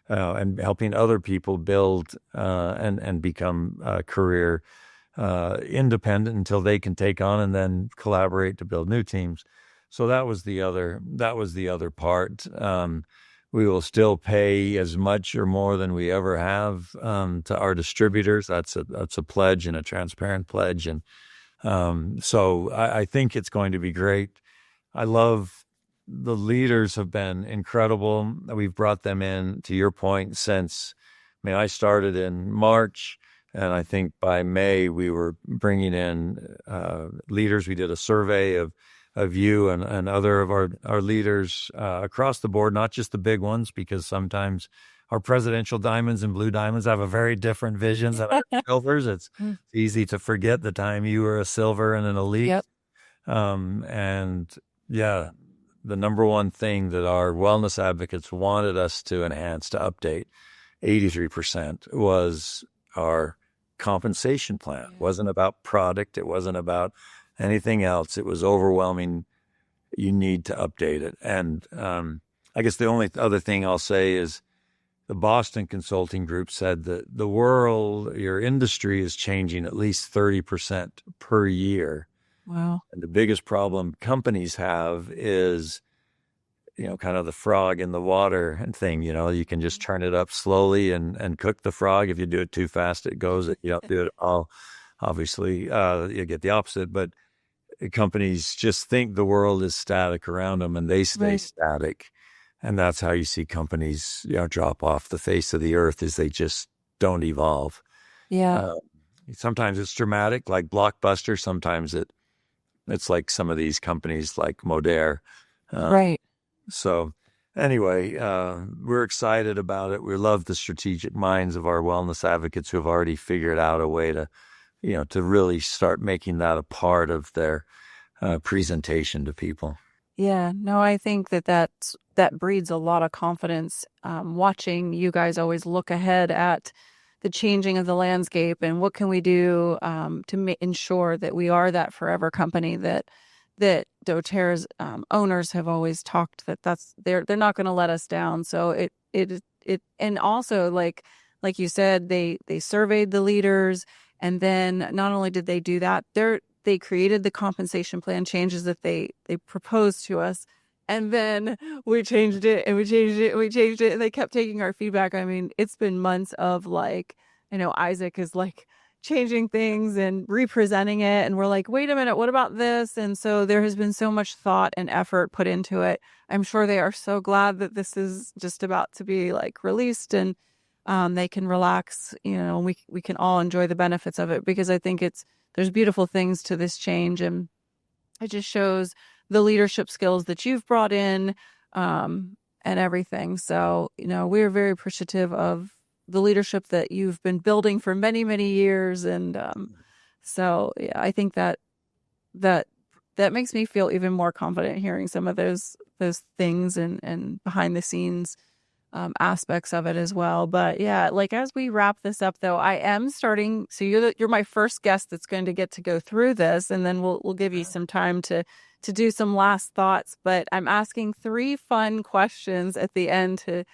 and helping other people build and become career independent until they can take on and then collaborate to build new teams. So that was the other part. We will still pay as much or more than we ever have to our distributors. That's a pledge and a transparent pledge. And so I think it's going to be great. I love the leaders have been incredible. We've brought them in, to your point, since I started in March. And I think by May, we were bringing in leaders. We did a survey of you and other of our leaders across the board, not just the big ones, because sometimes our presidential diamonds and blue diamonds have a very different vision than our silvers. It's easy to forget the time you were a silver and an elite. Yep. And yeah, the number one thing that our wellness advocates wanted us to enhance, to update, 83%, was our compensation plan. It wasn't about product. It wasn't about anything else. It was overwhelming. You need to update it. And I guess the only other thing I'll say is the Boston Consulting Group said that the world, your industry is changing at least 30% per year. Wow. And the biggest problem companies have is, kind of the frog in the water and thing. You can just turn it up slowly and cook the frog. If you do it too fast, it goes. If you don't do it all, obviously, you get the opposite. But companies just think the world is static around them, and they stay static. And that's how you see companies, drop off the face of the earth, is they just don't evolve. Yeah. Sometimes it's dramatic, like Blockbuster. Sometimes it's like some of these companies like Modere. Right. So anyway, we're excited about it. We love the strategic minds of our wellness advocates who have already figured out a way to, to really start making that a part of their presentation to people. Yeah, no, I think that breeds a lot of confidence. Watching you guys always look ahead at the changing of the landscape and what can we do to ensure that we are that forever company that doTERRA's owners have always talked they're not going to let us down. So it and also like you said, they surveyed the leaders, and then not only did they do that, they created the compensation plan changes that they proposed to us, and then we changed it and we changed it and we changed it, and they kept taking our feedback. I mean, it's been months of Isaac is changing things and representing it, and we're like, wait a minute, what about this? And so there has been so much thought and effort put into it. I'm sure they are so glad that this is just about to be released, and they can relax, we can all enjoy the benefits of it, because I think there's beautiful things to this change, and it just shows the leadership skills that you've brought in, and everything. So, we're very appreciative of the leadership that you've been building for many, many years. And so, yeah, I think that makes me feel even more confident hearing some of those things and behind the scenes aspects of it as well. But yeah, like as we wrap this up, though, I am starting. So you're my first guest that's going to get to go through this, and then we'll give you some time to do some last thoughts. But I'm asking 3 fun questions at the end to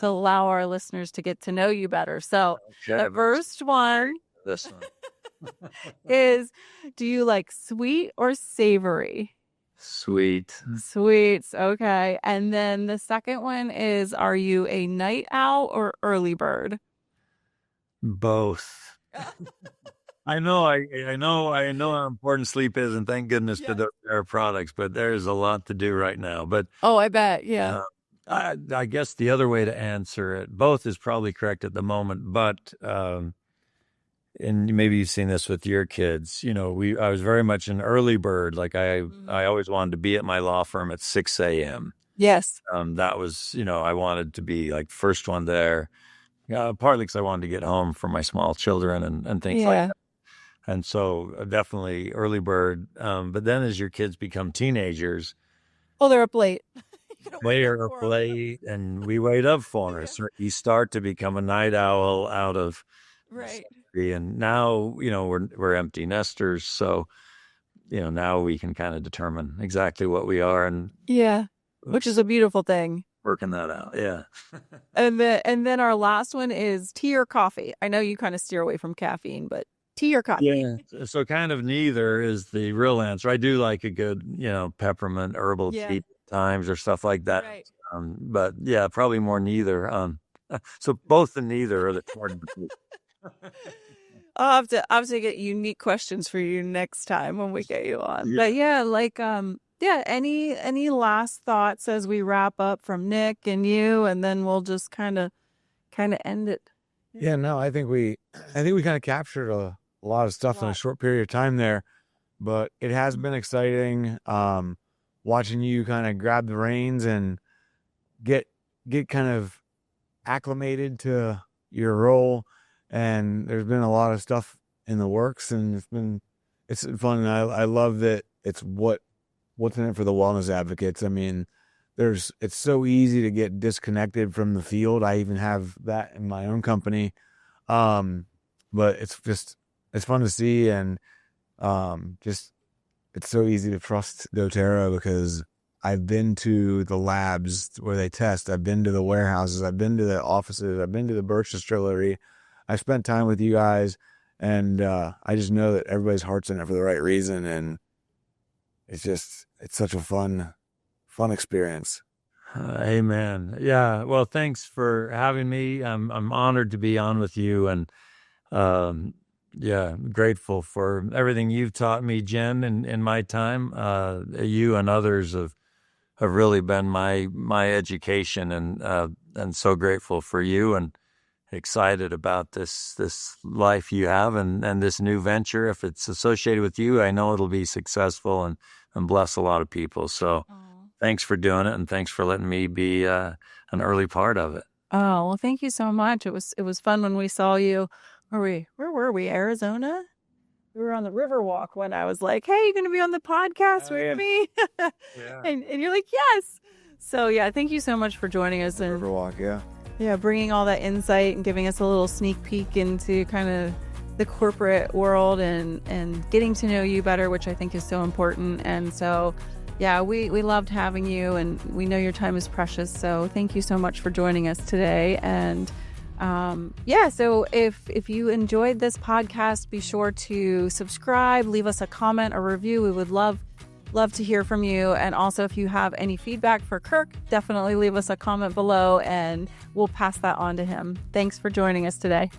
allow our listeners to get to know you better. So the first one, this one is, do you like sweet or savory? Sweet. Sweets. Okay. And then the second one is, are you a night owl or early bird? Both. I know how important sleep is, and thank goodness to doTERRA products, but there's a lot to do right now. But oh, I bet. Yeah. I guess the other way to answer it, both is probably correct at the moment, but and maybe you've seen this with your kids. I was very much an early bird. Like I always wanted to be at my law firm at 6 a.m. Yes. That was, I wanted to be like first one there. Partly because I wanted to get home for my small children and things like that. And so definitely early bird. But then as your kids become teenagers, they're up late. They're up late, and we wait up for us. You start to become a night owl out of right. And now, we're empty nesters. So, now we can kind of determine exactly what we are, and which is a beautiful thing. Working that out. Yeah. And then our last one is tea or coffee. I know you kind of steer away from caffeine, but tea or coffee? Yeah. So kind of neither is the real answer. I do like a good, peppermint herbal tea times or stuff like that. Right. But yeah, probably more neither. So both and neither are the important. I'll have to get unique questions for you next time when we get you on. Yeah. But any last thoughts as we wrap up from Nick and you, and then we'll just kind of end it. Yeah, no, I think we kind of captured a lot of stuff in a short period of time there, but it has been exciting watching you kind of grab the reins and get kind of acclimated to your role. And there's been a lot of stuff in the works, and it's fun. And I love that it's what's in it for the wellness advocates. I mean, it's so easy to get disconnected from the field. I even have that in my own company. But it's fun to see, and it's so easy to trust doTERRA because I've been to the labs where they test. I've been to the warehouses. I've been to the offices. I've been to the Birch Distillery. I spent time with you guys, and I just know that everybody's heart's in it for the right reason, and it's such a fun experience. Amen. Yeah. Well, thanks for having me. I'm honored to be on with you, and grateful for everything you've taught me, Jen, in my time. You and others have really been my education, and so grateful for you, and excited about this life you have and this new venture. If it's associated with you, I know it'll be successful and bless a lot of people. So thanks for doing it, and thanks for letting me be an early part of it. Oh, well, thank you so much. It was fun when we saw you. Where were we? Arizona? We were on the Riverwalk when I was like, hey, you're going to be on the podcast with me? and you're like, yes. So yeah, thank you so much for joining us. And Riverwalk, yeah, bringing all that insight and giving us a little sneak peek into kind of the corporate world and getting to know you better, which I think is so important. And so, yeah, we loved having you, and we know your time is precious. So thank you so much for joining us today. And so if you enjoyed this podcast, be sure to subscribe, leave us a comment or review. We would love to hear from you. And also, if you have any feedback for Kirk, definitely leave us a comment below, and we'll pass that on to him. Thanks for joining us today.